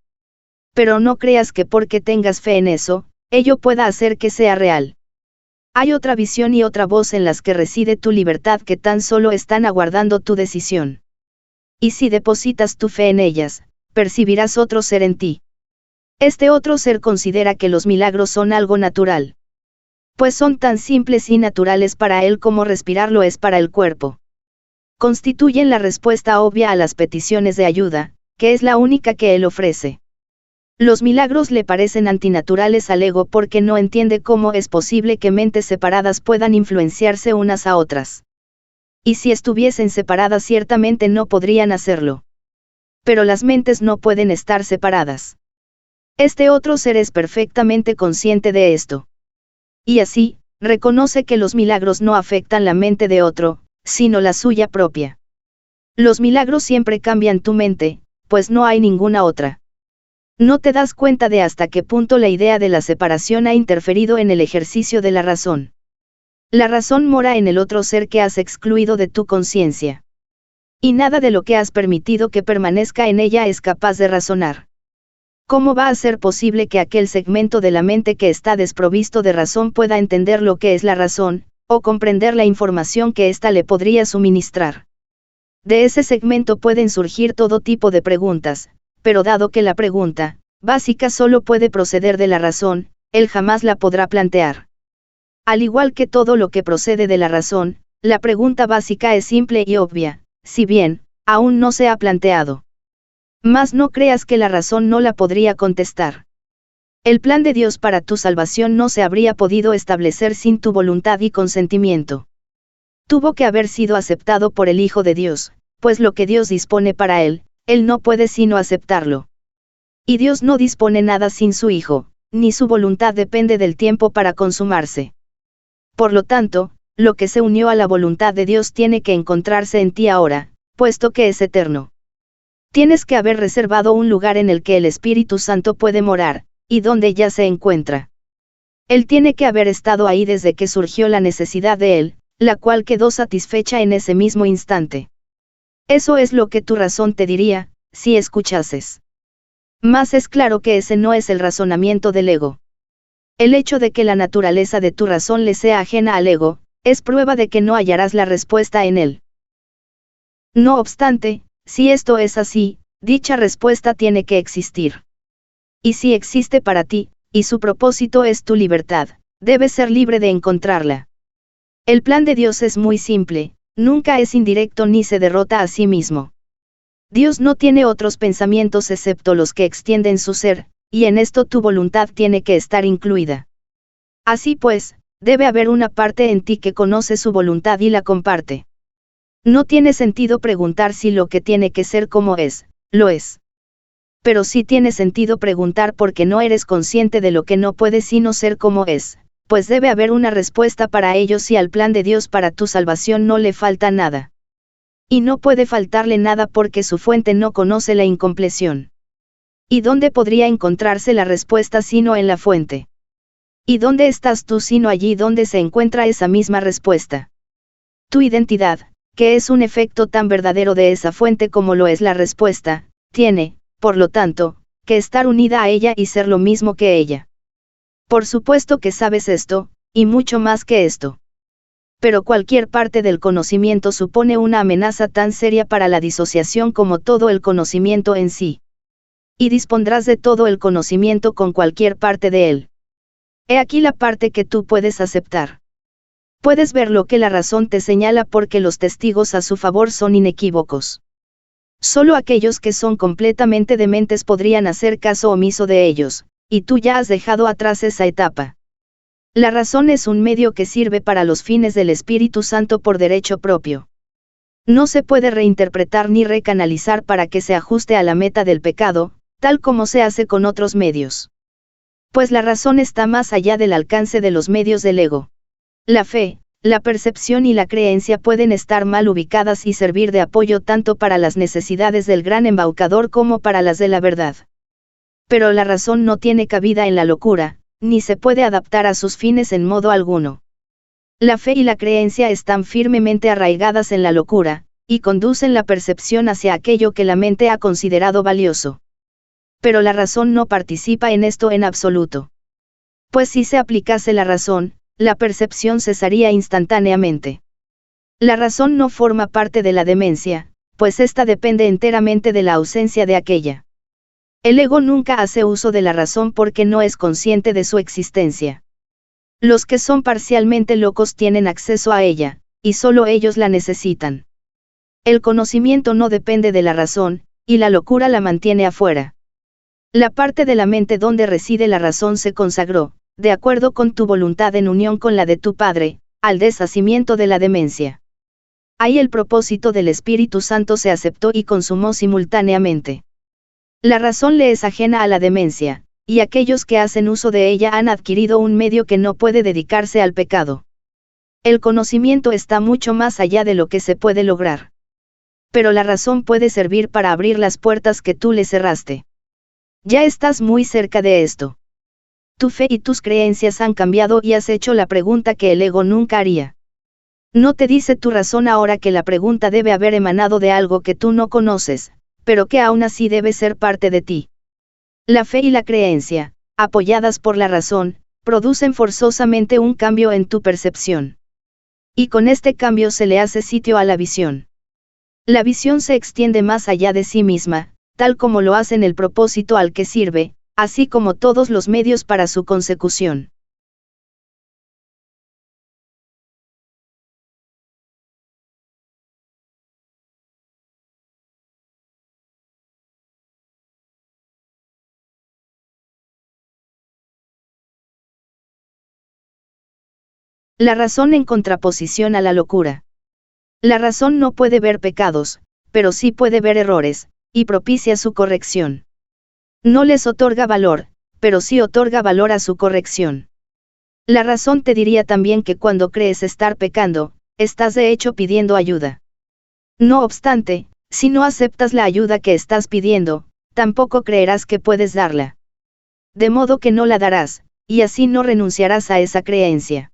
[SPEAKER 1] Pero no creas que porque tengas fe en eso, ello pueda hacer que sea real. Hay otra visión y otra voz en las que reside tu libertad que tan solo están aguardando tu decisión. Y si depositas tu fe en ellas, percibirás otro ser en ti. Este otro ser considera que los milagros son algo natural. Pues son tan simples y naturales para él como respirar lo es para el cuerpo. Constituyen la respuesta obvia a las peticiones de ayuda, que es la única que él ofrece. Los milagros le parecen antinaturales al ego porque no entiende cómo es posible que mentes separadas puedan influenciarse unas a otras. Y si estuviesen separadas ciertamente no podrían hacerlo. Pero las mentes no pueden estar separadas. Este otro ser es perfectamente consciente de esto. Y así, reconoce que los milagros no afectan la mente de otro, sino la suya propia. Los milagros siempre cambian tu mente, pues no hay ninguna otra. No te das cuenta de hasta qué punto la idea de la separación ha interferido en el ejercicio de la razón. La razón mora en el otro ser que has excluido de tu conciencia. Y nada de lo que has permitido que permanezca en ella es capaz de razonar. ¿Cómo va a ser posible que aquel segmento de la mente que está desprovisto de razón pueda entender lo que es la razón, o comprender la información que ésta le podría suministrar? De ese segmento pueden surgir todo tipo de preguntas, pero dado que la pregunta, básica solo puede proceder de la razón, él jamás la podrá plantear. Al igual que todo lo que procede de la razón, la pregunta básica es simple y obvia, si bien, aún no se ha planteado. Mas no creas que la razón no la podría contestar. El plan de Dios para tu salvación no se habría podido establecer sin tu voluntad y consentimiento. Tuvo que haber sido aceptado por el Hijo de Dios, pues lo que Dios dispone para él no puede sino aceptarlo. Y Dios no dispone nada sin su Hijo, ni su voluntad depende del tiempo para consumarse. Por lo tanto, lo que se unió a la voluntad de Dios tiene que encontrarse en ti ahora, puesto que es eterno. Tienes que haber reservado un lugar en el que el Espíritu Santo puede morar, y donde ya se encuentra. Él tiene que haber estado ahí desde que surgió la necesidad de él, la cual quedó satisfecha en ese mismo instante. Eso es lo que tu razón te diría, si escuchases. Mas es claro que ese no es el razonamiento del ego. El hecho de que la naturaleza de tu razón le sea ajena al ego, es prueba de que no hallarás la respuesta en él. No obstante, si esto es así, dicha respuesta tiene que existir. Y si existe para ti, y su propósito es tu libertad, debes ser libre de encontrarla. El plan de Dios es muy simple, nunca es indirecto ni se derrota a sí mismo. Dios no tiene otros pensamientos excepto los que extienden su ser, y en esto tu voluntad tiene que estar incluida. Así pues, debe haber una parte en ti que conoce su voluntad y la comparte. No tiene sentido preguntar si lo que tiene que ser como es, lo es. Pero sí tiene sentido preguntar por qué no eres consciente de lo que no puede sino ser como es, pues debe haber una respuesta para ello si al plan de Dios para tu salvación no le falta nada. Y no puede faltarle nada porque su fuente no conoce la incompleción. ¿Y dónde podría encontrarse la respuesta sino en la fuente? ¿Y dónde estás tú sino allí donde se encuentra esa misma respuesta? Tu identidad, que es un efecto tan verdadero de esa fuente como lo es la respuesta, tiene, por lo tanto, que estar unida a ella y ser lo mismo que ella. Por supuesto que sabes esto, y mucho más que esto. Pero cualquier parte del conocimiento supone una amenaza tan seria para la disociación como todo el conocimiento en sí. Y dispondrás de todo el conocimiento con cualquier parte de él. He aquí la parte que tú puedes aceptar. Puedes ver lo que la razón te señala porque los testigos a su favor son inequívocos. Solo aquellos que son completamente dementes podrían hacer caso omiso de ellos, y tú ya has dejado atrás esa etapa. La razón es un medio que sirve para los fines del Espíritu Santo por derecho propio. No se puede reinterpretar ni recanalizar para que se ajuste a la meta del pecado, tal como se hace con otros medios. Pues la razón está más allá del alcance de los medios del ego. La fe, La percepción y la creencia pueden estar mal ubicadas y servir de apoyo tanto para las necesidades del gran embaucador como para las de la verdad. Pero la razón no tiene cabida en la locura, ni se puede adaptar a sus fines en modo alguno. La fe y la creencia están firmemente arraigadas en la locura, y conducen la percepción hacia aquello que la mente ha considerado valioso. Pero la razón no participa en esto en absoluto. Pues si se aplicase la razón, la percepción cesaría instantáneamente. La razón no forma parte de la demencia, pues ésta depende enteramente de la ausencia de aquella. El ego nunca hace uso de la razón porque no es consciente de su existencia. Los que son parcialmente locos tienen acceso a ella, y solo ellos la necesitan. El conocimiento no depende de la razón, y la locura la mantiene afuera. La parte de la mente donde reside la razón se consagró, de acuerdo con tu voluntad en unión con la de tu Padre, al deshacimiento de la demencia. Ahí el propósito del Espíritu Santo se aceptó y consumó simultáneamente. La razón le es ajena a la demencia, y aquellos que hacen uso de ella han adquirido un medio que no puede dedicarse al pecado. El conocimiento está mucho más allá de lo que se puede lograr. Pero la razón puede servir para abrir las puertas que tú le cerraste. Ya estás muy cerca de esto. Tu fe y tus creencias han cambiado y has hecho la pregunta que el ego nunca haría. No te dice tu razón ahora que la pregunta debe haber emanado de algo que tú no conoces, pero que aún así debe ser parte de ti. La fe y la creencia, apoyadas por la razón, producen forzosamente un cambio en tu percepción. Y con este cambio se le hace sitio a la visión. La visión se extiende más allá de sí misma, tal como lo hace en el propósito al que sirve, así como todos los medios para su consecución. La razón en contraposición a la locura. La razón no puede ver pecados, pero sí puede ver errores, y propicia su corrección. No les otorga valor, pero sí otorga valor a su corrección. La razón te diría también que cuando crees estar pecando, estás de hecho pidiendo ayuda. No obstante, si no aceptas la ayuda que estás pidiendo, tampoco creerás que puedes darla. De modo que no la darás, y así no renunciarás a esa creencia.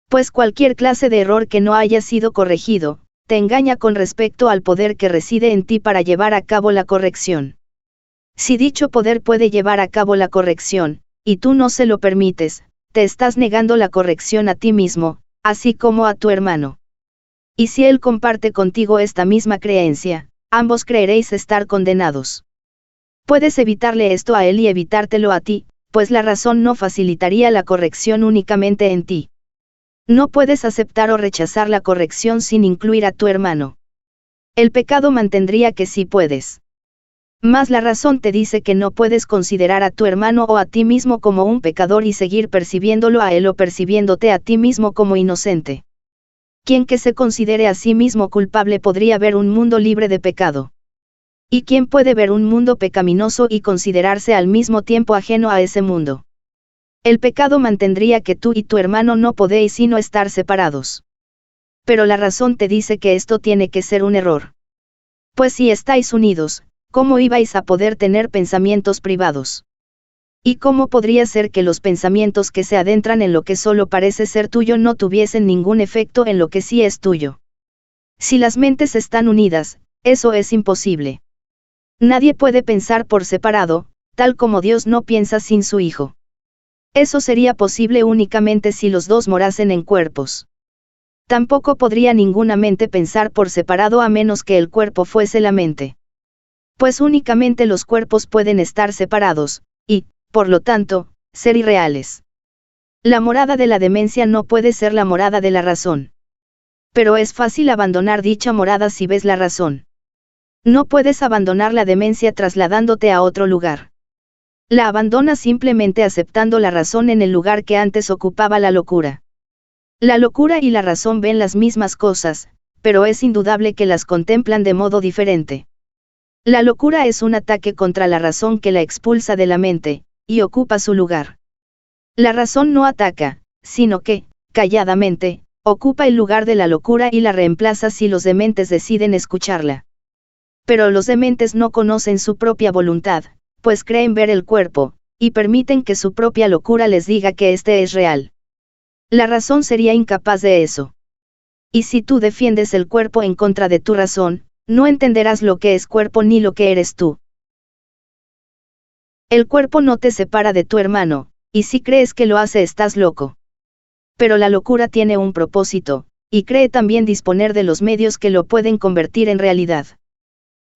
[SPEAKER 1] Pues cualquier clase de error que no haya sido corregido, te engaña con respecto al poder que reside en ti para llevar a cabo la corrección. Si dicho poder puede llevar a cabo la corrección, y tú no se lo permites, te estás negando la corrección a ti mismo, así como a tu hermano. Y si él comparte contigo esta misma creencia, ambos creeréis estar condenados. Puedes evitarle esto a él y evitártelo a ti, pues la razón no facilitaría la corrección únicamente en ti. No puedes aceptar o rechazar la corrección sin incluir a tu hermano. El pecado mantendría que sí puedes. Mas la razón te dice que no puedes considerar a tu hermano o a ti mismo como un pecador y seguir percibiéndolo a él o percibiéndote a ti mismo como inocente. Quien que se considere a sí mismo culpable podría ver un mundo libre de pecado. ¿Y quién puede ver un mundo pecaminoso y considerarse al mismo tiempo ajeno a ese mundo? El pecado mantendría que tú y tu hermano no podéis sino estar separados. Pero la razón te dice que esto tiene que ser un error. Pues si estáis unidos, ¿cómo ibais a poder tener pensamientos privados? ¿Y cómo podría ser que los pensamientos que se adentran en lo que solo parece ser tuyo no tuviesen ningún efecto en lo que sí es tuyo? Si las mentes están unidas, eso es imposible. Nadie puede pensar por separado, tal como Dios no piensa sin su Hijo. Eso sería posible únicamente si los dos morasen en cuerpos. Tampoco podría ninguna mente pensar por separado a menos que el cuerpo fuese la mente. Pues únicamente los cuerpos pueden estar separados, y, por lo tanto, ser irreales. La morada de la demencia no puede ser la morada de la razón. Pero es fácil abandonar dicha morada si ves la razón. No puedes abandonar la demencia trasladándote a otro lugar. La abandonas simplemente aceptando la razón en el lugar que antes ocupaba la locura. La locura y la razón ven las mismas cosas, pero es indudable que las contemplan de modo diferente. La locura es un ataque contra la razón que la expulsa de la mente, y ocupa su lugar. La razón no ataca, sino que, calladamente, ocupa el lugar de la locura y la reemplaza si los dementes deciden escucharla. Pero los dementes no conocen su propia voluntad, pues creen ver el cuerpo, y permiten que su propia locura les diga que este es real. La razón sería incapaz de eso. Y si tú defiendes el cuerpo en contra de tu razón, no entenderás lo que es cuerpo ni lo que eres tú. El cuerpo no te separa de tu hermano, y si crees que lo hace estás loco. Pero la locura tiene un propósito, y cree también disponer de los medios que lo pueden convertir en realidad.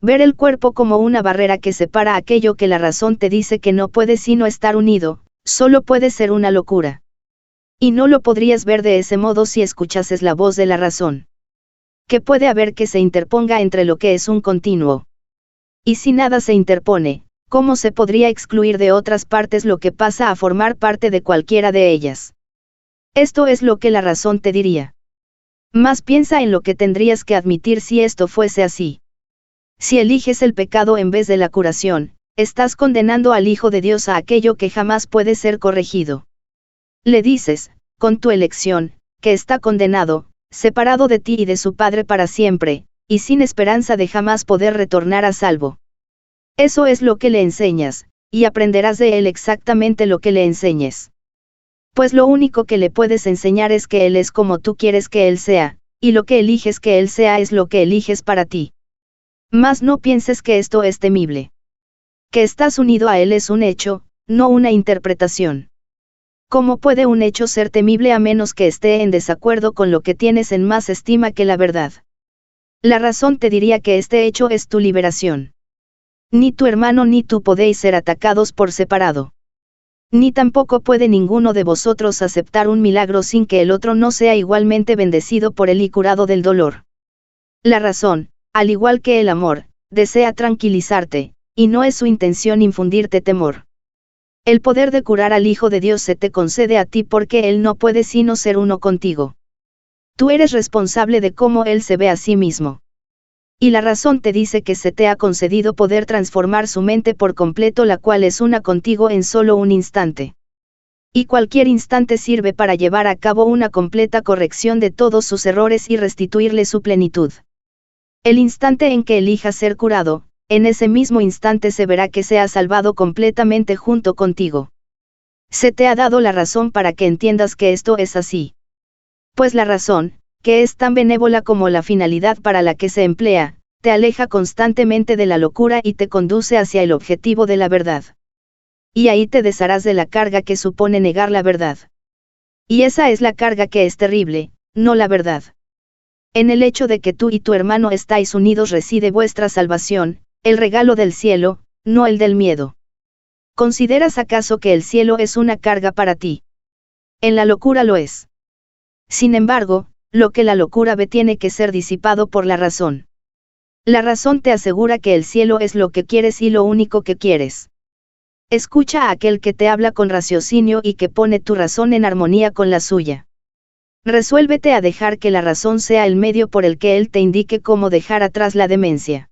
[SPEAKER 1] Ver el cuerpo como una barrera que separa aquello que la razón te dice que no puede sino estar unido, solo puede ser una locura. Y no lo podrías ver de ese modo si escuchases la voz de la razón. ¿Qué puede haber que se interponga entre lo que es un continuo? Y si nada se interpone, ¿cómo se podría excluir de otras partes lo que pasa a formar parte de cualquiera de ellas? Esto es lo que la razón te diría. Más piensa en lo que tendrías que admitir si esto fuese así. Si eliges el pecado en vez de la curación, estás condenando al Hijo de Dios a aquello que jamás puede ser corregido. Le dices, con tu elección, que está condenado, separado de ti y de su Padre para siempre, y sin esperanza de jamás poder retornar a salvo. Eso es lo que le enseñas, y aprenderás de él exactamente lo que le enseñes. Pues lo único que le puedes enseñar es que él es como tú quieres que él sea, y lo que eliges que él sea es lo que eliges para ti. Mas no pienses que esto es temible. Que estás unido a él es un hecho, no una interpretación. ¿Cómo puede un hecho ser temible a menos que esté en desacuerdo con lo que tienes en más estima que la verdad? La razón te diría que este hecho es tu liberación. Ni tu hermano ni tú podéis ser atacados por separado. Ni tampoco puede ninguno de vosotros aceptar un milagro sin que el otro no sea igualmente bendecido por él y curado del dolor. La razón, al igual que el amor, desea tranquilizarte, y no es su intención infundirte temor. El poder de curar al Hijo de Dios se te concede a ti porque Él no puede sino ser uno contigo. Tú eres responsable de cómo Él se ve a sí mismo. Y la razón te dice que se te ha concedido poder transformar su mente por completo, la cual es una contigo en solo un instante. Y cualquier instante sirve para llevar a cabo una completa corrección de todos sus errores y restituirle su plenitud. El instante en que elijas ser curado, en ese mismo instante se verá que se ha salvado completamente junto contigo. Se te ha dado la razón para que entiendas que esto es así. Pues la razón, que es tan benévola como la finalidad para la que se emplea, te aleja constantemente de la locura y te conduce hacia el objetivo de la verdad. Y ahí te desharás de la carga que supone negar la verdad. Y esa es la carga que es terrible, no la verdad. En el hecho de que tú y tu hermano estáis unidos reside vuestra salvación, el regalo del cielo, no el del miedo. ¿Consideras acaso que el cielo es una carga para ti? En la locura lo es. Sin embargo, lo que la locura ve tiene que ser disipado por la razón. La razón te asegura que el cielo es lo que quieres y lo único que quieres. Escucha a aquel que te habla con raciocinio y que pone tu razón en armonía con la suya. Resuélvete a dejar que la razón sea el medio por el que él te indique cómo dejar atrás la demencia.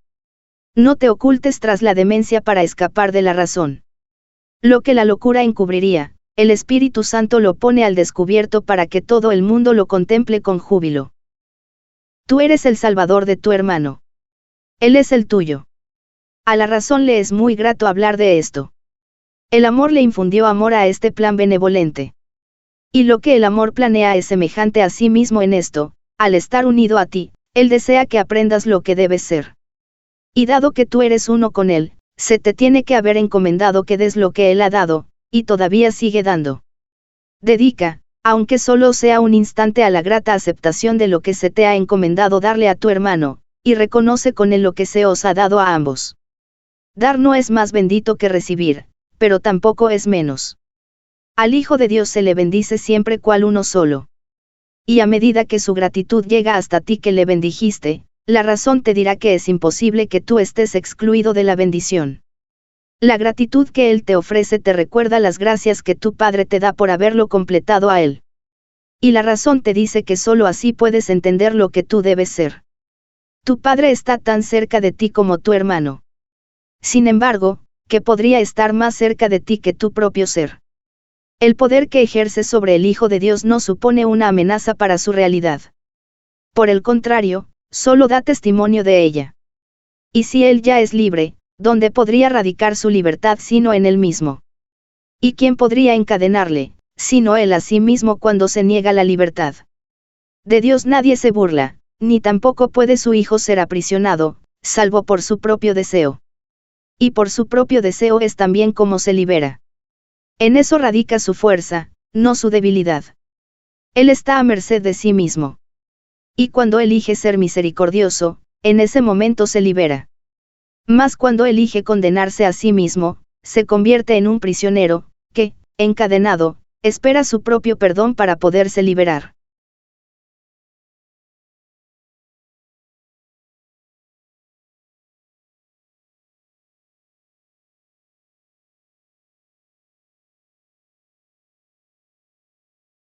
[SPEAKER 1] No te ocultes tras la demencia para escapar de la razón. Lo que la locura encubriría, el Espíritu Santo lo pone al descubierto para que todo el mundo lo contemple con júbilo. Tú eres el salvador de tu hermano. Él es el tuyo. A la razón le es muy grato hablar de esto. El amor le infundió amor a este plan benevolente. Y lo que el amor planea es semejante a sí mismo en esto, al estar unido a ti, él desea que aprendas lo que debes ser. Y dado que tú eres uno con él, se te tiene que haber encomendado que des lo que él ha dado, y todavía sigue dando. Dedica, aunque solo sea un instante, a la grata aceptación de lo que se te ha encomendado darle a tu hermano, y reconoce con él lo que se os ha dado a ambos. Dar no es más bendito que recibir, pero tampoco es menos. Al Hijo de Dios se le bendice siempre cual uno solo. Y a medida que su gratitud llega hasta ti que le bendijiste, la razón te dirá que es imposible que tú estés excluido de la bendición. La gratitud que Él te ofrece te recuerda las gracias que tu Padre te da por haberlo completado a Él. Y la razón te dice que solo así puedes entender lo que tú debes ser. Tu Padre está tan cerca de ti como tu hermano. Sin embargo, ¿qué podría estar más cerca de ti que tu propio ser? El poder que ejerce sobre el Hijo de Dios no supone una amenaza para su realidad. Por el contrario, solo da testimonio de ella. Y si él ya es libre, ¿dónde podría radicar su libertad sino en él mismo? ¿Y quién podría encadenarle, sino él a sí mismo cuando se niega la libertad? De Dios nadie se burla, ni tampoco puede su Hijo ser aprisionado, salvo por su propio deseo. Y por su propio deseo es también como se libera. En eso radica su fuerza, no su debilidad. Él está a merced de sí mismo. Y cuando elige ser misericordioso, en ese momento se libera. Mas cuando elige condenarse a sí mismo, se convierte en un prisionero, que, encadenado, espera su propio perdón para poderse liberar.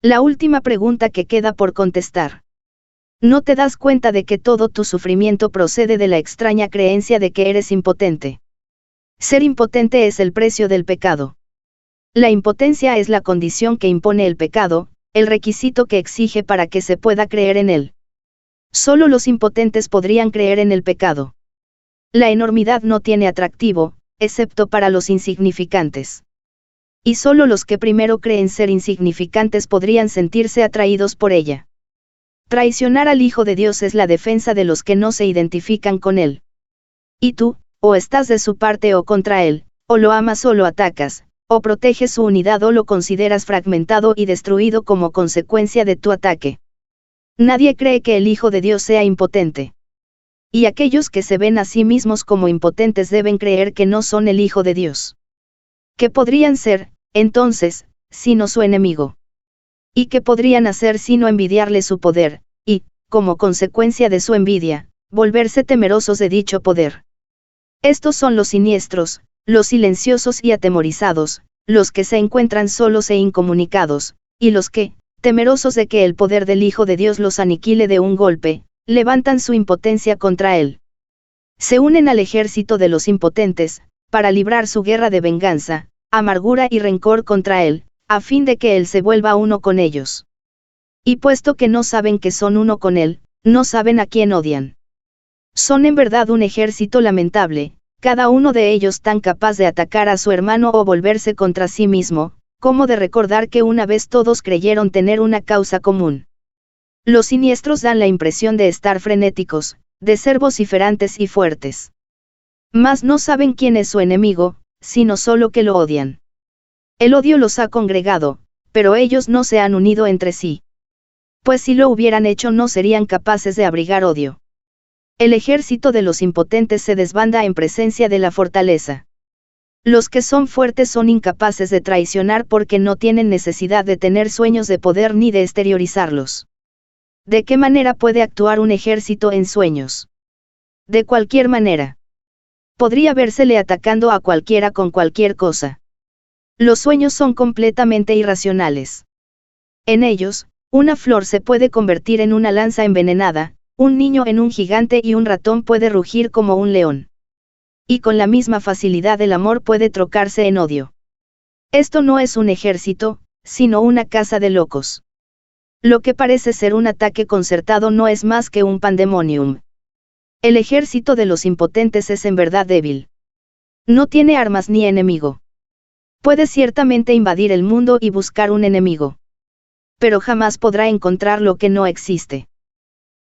[SPEAKER 1] La última pregunta que queda por contestar. ¿No te das cuenta de que todo tu sufrimiento procede de la extraña creencia de que eres impotente? Ser impotente es el precio del pecado. La impotencia es la condición que impone el pecado, el requisito que exige para que se pueda creer en él. Solo los impotentes podrían creer en el pecado. La enormidad no tiene atractivo, excepto para los insignificantes. Y solo los que primero creen ser insignificantes podrían sentirse atraídos por ella. Traicionar al Hijo de Dios es la defensa de los que no se identifican con él. Y tú, o estás de su parte o contra él, o lo amas o lo atacas, o proteges su unidad o lo consideras fragmentado y destruido como consecuencia de tu ataque. Nadie cree que el Hijo de Dios sea impotente. Y aquellos que se ven a sí mismos como impotentes deben creer que no son el Hijo de Dios. ¿Qué podrían ser, entonces, sino su enemigo? ¿Y qué podrían hacer sino envidiarle su poder, y, como consecuencia de su envidia, volverse temerosos de dicho poder? Estos son los siniestros, los silenciosos y atemorizados, los que se encuentran solos e incomunicados, y los que, temerosos de que el poder del Hijo de Dios los aniquile de un golpe, levantan su impotencia contra él. Se unen al ejército de los impotentes, para librar su guerra de venganza, amargura y rencor contra él, a fin de que él se vuelva uno con ellos. Y puesto que no saben que son uno con él, no saben a quién odian. Son en verdad un ejército lamentable, cada uno de ellos tan capaz de atacar a su hermano o volverse contra sí mismo, como de recordar que una vez todos creyeron tener una causa común. Los siniestros dan la impresión de estar frenéticos, de ser vociferantes y fuertes. Mas no saben quién es su enemigo, sino solo que lo odian. El odio los ha congregado, pero ellos no se han unido entre sí. Pues si lo hubieran hecho no serían capaces de abrigar odio. El ejército de los impotentes se desbanda en presencia de la fortaleza. Los que son fuertes son incapaces de traicionar porque no tienen necesidad de tener sueños de poder ni de exteriorizarlos. ¿De qué manera puede actuar un ejército en sueños? De cualquier manera. Podría vérsele atacando a cualquiera con cualquier cosa. Los sueños son completamente irracionales. En ellos, una flor se puede convertir en una lanza envenenada, un niño en un gigante y un ratón puede rugir como un león. Y con la misma facilidad el amor puede trocarse en odio. Esto no es un ejército, sino una casa de locos. Lo que parece ser un ataque concertado no es más que un pandemonium. El ejército de los impotentes es en verdad débil. No tiene armas ni enemigo. Puede ciertamente invadir el mundo y buscar un enemigo. Pero jamás podrá encontrar lo que no existe.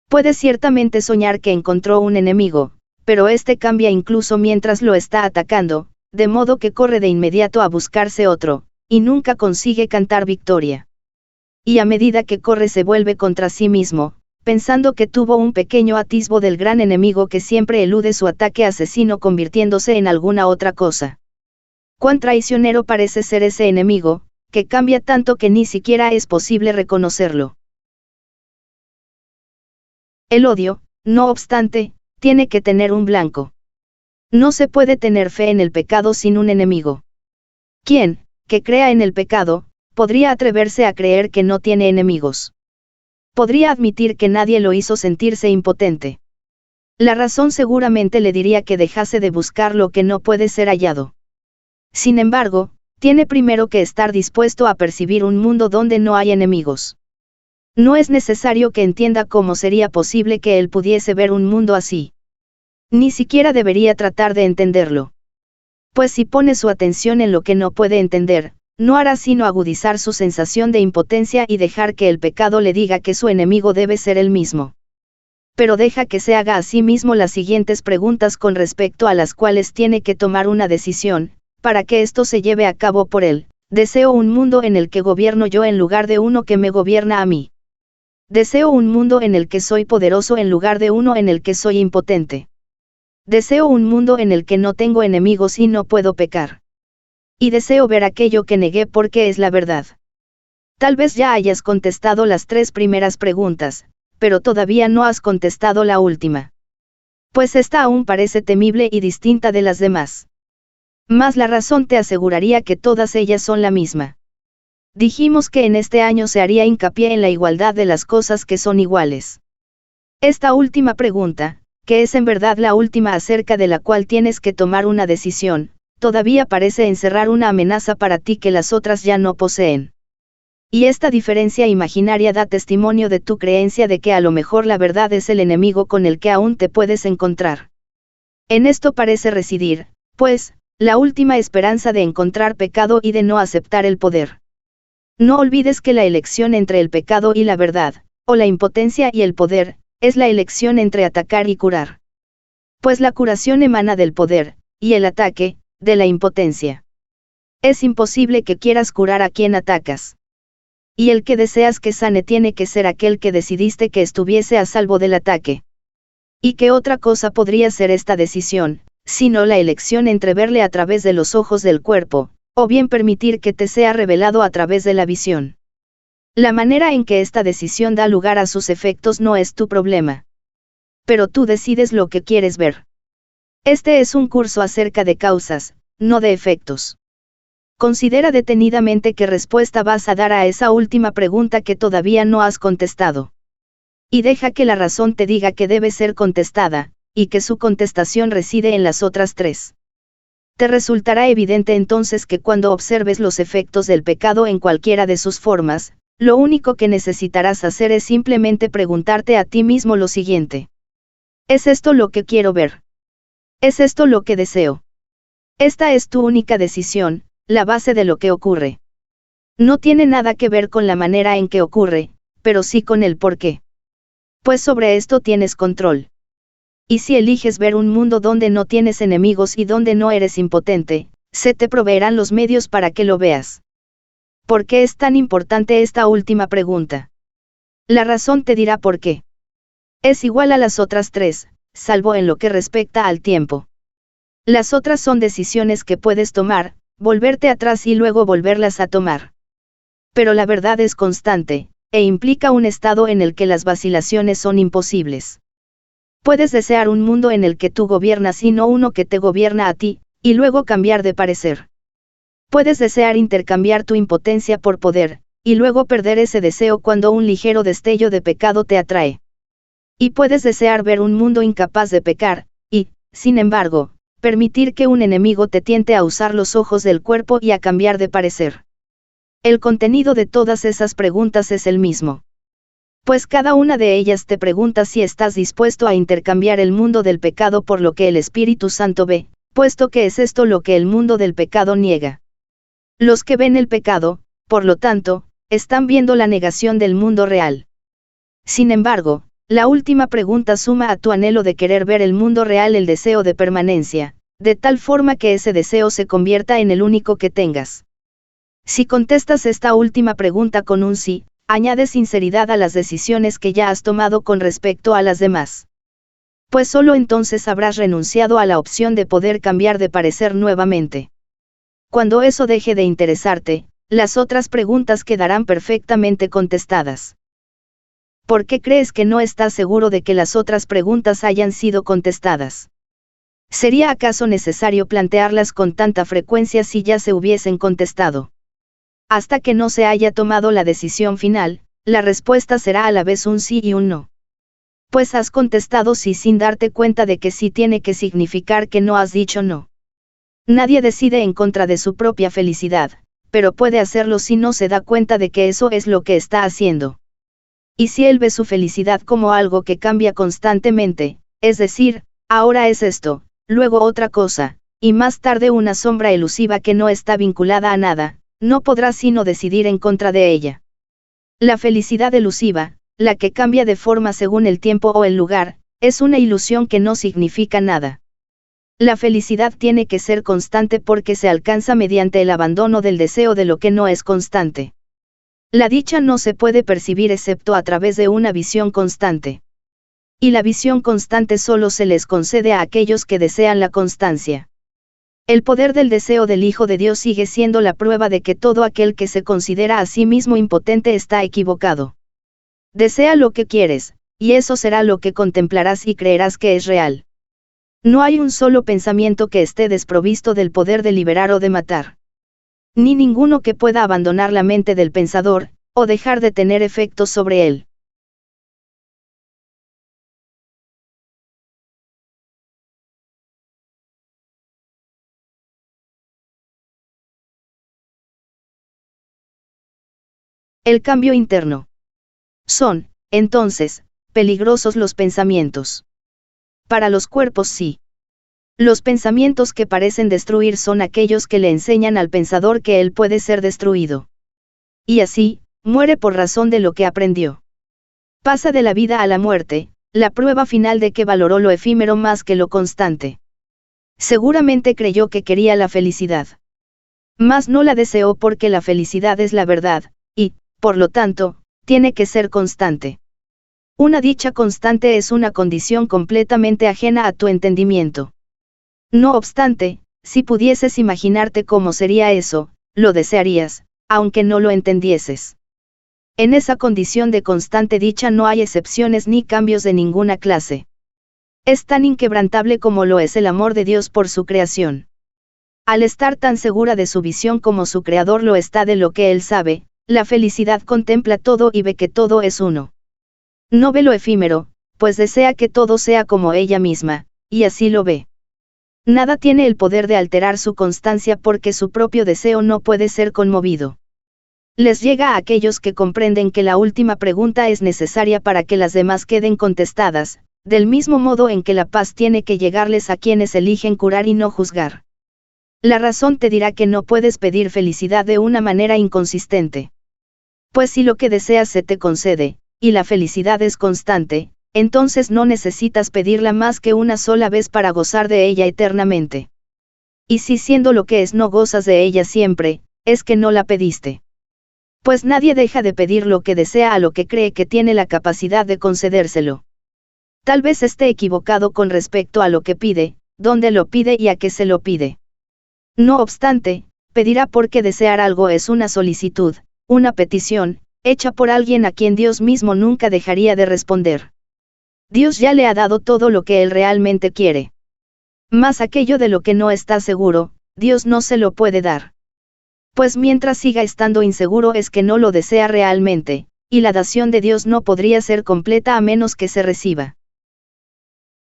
[SPEAKER 1] Puede ciertamente soñar que encontró un enemigo, pero este cambia incluso mientras lo está atacando, de modo que corre de inmediato a buscarse otro, y nunca consigue cantar victoria. Y a medida que corre se vuelve contra sí mismo, pensando que tuvo un pequeño atisbo del gran enemigo que siempre elude su ataque asesino convirtiéndose en alguna otra cosa. Cuán traicionero parece ser ese enemigo, que cambia tanto que ni siquiera es posible reconocerlo. El odio, no obstante, tiene que tener un blanco. No se puede tener fe en el pecado sin un enemigo. ¿Quién, que crea en el pecado, podría atreverse a creer que no tiene enemigos? Podría admitir que nadie lo hizo sentirse impotente. La razón seguramente le diría que dejase de buscar lo que no puede ser hallado. Sin embargo, tiene primero que estar dispuesto a percibir un mundo donde no hay enemigos. No es necesario que entienda cómo sería posible que él pudiese ver un mundo así. Ni siquiera debería tratar de entenderlo. Pues si pone su atención en lo que no puede entender, no hará sino agudizar su sensación de impotencia y dejar que el pecado le diga que su enemigo debe ser él mismo. Pero deja que se haga a sí mismo las siguientes preguntas con respecto a las cuales tiene que tomar una decisión, para que esto se lleve a cabo por él. ¿Deseo un mundo en el que gobierno yo en lugar de uno que me gobierna a mí? ¿Deseo un mundo en el que soy poderoso en lugar de uno en el que soy impotente? ¿Deseo un mundo en el que no tengo enemigos y no puedo pecar? Y deseo ver aquello que negué porque es la verdad. Tal vez ya hayas contestado las 3 primeras preguntas, pero todavía no has contestado la última. Pues esta aún parece temible y distinta de las demás. Mas la razón te aseguraría que todas ellas son la misma. Dijimos que en este año se haría hincapié en la igualdad de las cosas que son iguales. Esta última pregunta, que es en verdad la última acerca de la cual tienes que tomar una decisión, todavía parece encerrar una amenaza para ti que las otras ya no poseen. Y esta diferencia imaginaria da testimonio de tu creencia de que a lo mejor la verdad es el enemigo con el que aún te puedes encontrar. En esto parece residir, pues, la última esperanza de encontrar pecado y de no aceptar el poder. No olvides que la elección entre el pecado y la verdad, o la impotencia y el poder, es la elección entre atacar y curar. Pues la curación emana del poder, y el ataque, de la impotencia. Es imposible que quieras curar a quien atacas. Y el que deseas que sane tiene que ser aquel que decidiste que estuviese a salvo del ataque. ¿Y qué otra cosa podría ser esta decisión, sino la elección entre verle a través de los ojos del cuerpo, o bien permitir que te sea revelado a través de la visión? La manera en que esta decisión da lugar a sus efectos no es tu problema. Pero tú decides lo que quieres ver. Este es un curso acerca de causas, no de efectos. Considera detenidamente qué respuesta vas a dar a esa última pregunta que todavía no has contestado. Y deja que la razón te diga que debe ser contestada, y que su contestación reside en las otras 3. Te resultará evidente entonces que cuando observes los efectos del pecado en cualquiera de sus formas, lo único que necesitarás hacer es simplemente preguntarte a ti mismo lo siguiente. ¿Es esto lo que quiero ver? ¿Es esto lo que deseo? Esta es tu única decisión, la base de lo que ocurre. No tiene nada que ver con la manera en que ocurre, pero sí con el por qué. Pues sobre esto tienes control. Y si eliges ver un mundo donde no tienes enemigos y donde no eres impotente, se te proveerán los medios para que lo veas. ¿Por qué es tan importante esta última pregunta? La razón te dirá por qué. Es igual a las otras 3, salvo en lo que respecta al tiempo. Las otras son decisiones que puedes tomar, volverte atrás y luego volverlas a tomar. Pero la verdad es constante, e implica un estado en el que las vacilaciones son imposibles. Puedes desear un mundo en el que tú gobiernas y no uno que te gobierna a ti, y luego cambiar de parecer. Puedes desear intercambiar tu impotencia por poder, y luego perder ese deseo cuando un ligero destello de pecado te atrae. Y puedes desear ver un mundo incapaz de pecar, y, sin embargo, permitir que un enemigo te tiente a usar los ojos del cuerpo y a cambiar de parecer. El contenido de todas esas preguntas es el mismo. Pues cada una de ellas te pregunta si estás dispuesto a intercambiar el mundo del pecado por lo que el Espíritu Santo ve, puesto que es esto lo que el mundo del pecado niega. Los que ven el pecado, por lo tanto, están viendo la negación del mundo real. Sin embargo, la última pregunta suma a tu anhelo de querer ver el mundo real el deseo de permanencia, de tal forma que ese deseo se convierta en el único que tengas. Si contestas esta última pregunta con un sí, añade sinceridad a las decisiones que ya has tomado con respecto a las demás. Pues solo entonces habrás renunciado a la opción de poder cambiar de parecer nuevamente. Cuando eso deje de interesarte, las otras preguntas quedarán perfectamente contestadas. ¿Por qué crees que no estás seguro de que las otras preguntas hayan sido contestadas? ¿Sería acaso necesario plantearlas con tanta frecuencia si ya se hubiesen contestado? Hasta que no se haya tomado la decisión final, la respuesta será a la vez un sí y un no. Pues has contestado sí sin darte cuenta de que sí tiene que significar que no has dicho no. Nadie decide en contra de su propia felicidad, pero puede hacerlo si no se da cuenta de que eso es lo que está haciendo. Y si él ve su felicidad como algo que cambia constantemente, es decir, ahora es esto, luego otra cosa, y más tarde una sombra elusiva que no está vinculada a nada, no podrá sino decidir en contra de ella. La felicidad elusiva, la que cambia de forma según el tiempo o el lugar, es una ilusión que no significa nada. La felicidad tiene que ser constante porque se alcanza mediante el abandono del deseo de lo que no es constante. La dicha no se puede percibir excepto a través de una visión constante. Y la visión constante solo se les concede a aquellos que desean la constancia. El poder del deseo del Hijo de Dios sigue siendo la prueba de que todo aquel que se considera a sí mismo impotente está equivocado. Desea lo que quieres, y eso será lo que contemplarás y creerás que es real. No hay un solo pensamiento que esté desprovisto del poder de liberar o de matar. Ni ninguno que pueda abandonar la mente del pensador, o dejar de tener efectos sobre él. El cambio interno. Son, entonces, peligrosos los pensamientos. Para los cuerpos sí. Los pensamientos que parecen destruir son aquellos que le enseñan al pensador que él puede ser destruido. Y así, muere por razón de lo que aprendió. Pasa de la vida a la muerte, la prueba final de que valoró lo efímero más que lo constante. Seguramente creyó que quería la felicidad. Mas no la deseó porque la felicidad es la verdad, y, por lo tanto, tiene que ser constante. Una dicha constante es una condición completamente ajena a tu entendimiento. No obstante, si pudieses imaginarte cómo sería eso, lo desearías, aunque no lo entendieses. En esa condición de constante dicha no hay excepciones ni cambios de ninguna clase. Es tan inquebrantable como lo es el amor de Dios por su creación. Al estar tan segura de su visión como su creador lo está de lo que él sabe, la felicidad contempla todo y ve que todo es uno. No ve lo efímero, pues desea que todo sea como ella misma, y así lo ve. Nada tiene el poder de alterar su constancia porque su propio deseo no puede ser conmovido. Les llega a aquellos que comprenden que la última pregunta es necesaria para que las demás queden contestadas, del mismo modo en que la paz tiene que llegarles a quienes eligen curar y no juzgar. La razón te dirá que no puedes pedir felicidad de una manera inconsistente. Pues si lo que deseas se te concede, y la felicidad es constante, entonces no necesitas pedirla más que una sola vez para gozar de ella eternamente. Y si siendo lo que es no gozas de ella siempre, es que no la pediste. Pues nadie deja de pedir lo que desea a lo que cree que tiene la capacidad de concedérselo. Tal vez esté equivocado con respecto a lo que pide, dónde lo pide y a qué se lo pide. No obstante, pedirá porque desear algo es una solicitud, una petición, hecha por alguien a quien Dios mismo nunca dejaría de responder. Dios ya le ha dado todo lo que él realmente quiere. Mas aquello de lo que no está seguro, Dios no se lo puede dar. Pues mientras siga estando inseguro es que no lo desea realmente, y la dación de Dios no podría ser completa a menos que se reciba.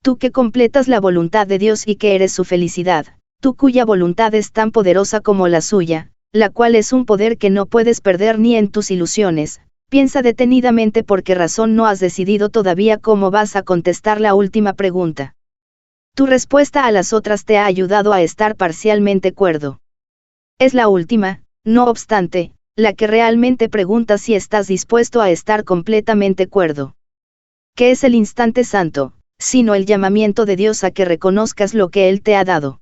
[SPEAKER 1] Tú que completas la voluntad de Dios y que eres su felicidad, tú cuya voluntad es tan poderosa como la suya, la cual es un poder que no puedes perder ni en tus ilusiones, piensa detenidamente por qué razón no has decidido todavía cómo vas a contestar la última pregunta. Tu respuesta a las otras te ha ayudado a estar parcialmente cuerdo. Es la última, no obstante, la que realmente pregunta si estás dispuesto a estar completamente cuerdo. ¿Qué es el instante santo, sino el llamamiento de Dios a que reconozcas lo que Él te ha dado?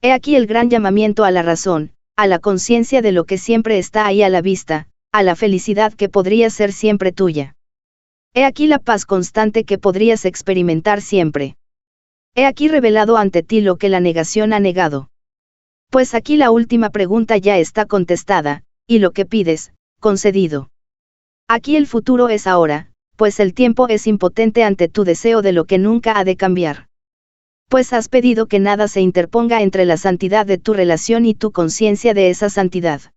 [SPEAKER 1] He aquí el gran llamamiento a la razón, a la conciencia de lo que siempre está ahí a la vista, a la felicidad que podría ser siempre tuya. He aquí la paz constante que podrías experimentar siempre. He aquí revelado ante ti lo que la negación ha negado. Pues aquí la última pregunta ya está contestada, y lo que pides, concedido. Aquí el futuro es ahora, pues el tiempo es impotente ante tu deseo de lo que nunca ha de cambiar. Pues has pedido que nada se interponga entre la santidad de tu relación y tu conciencia de esa santidad.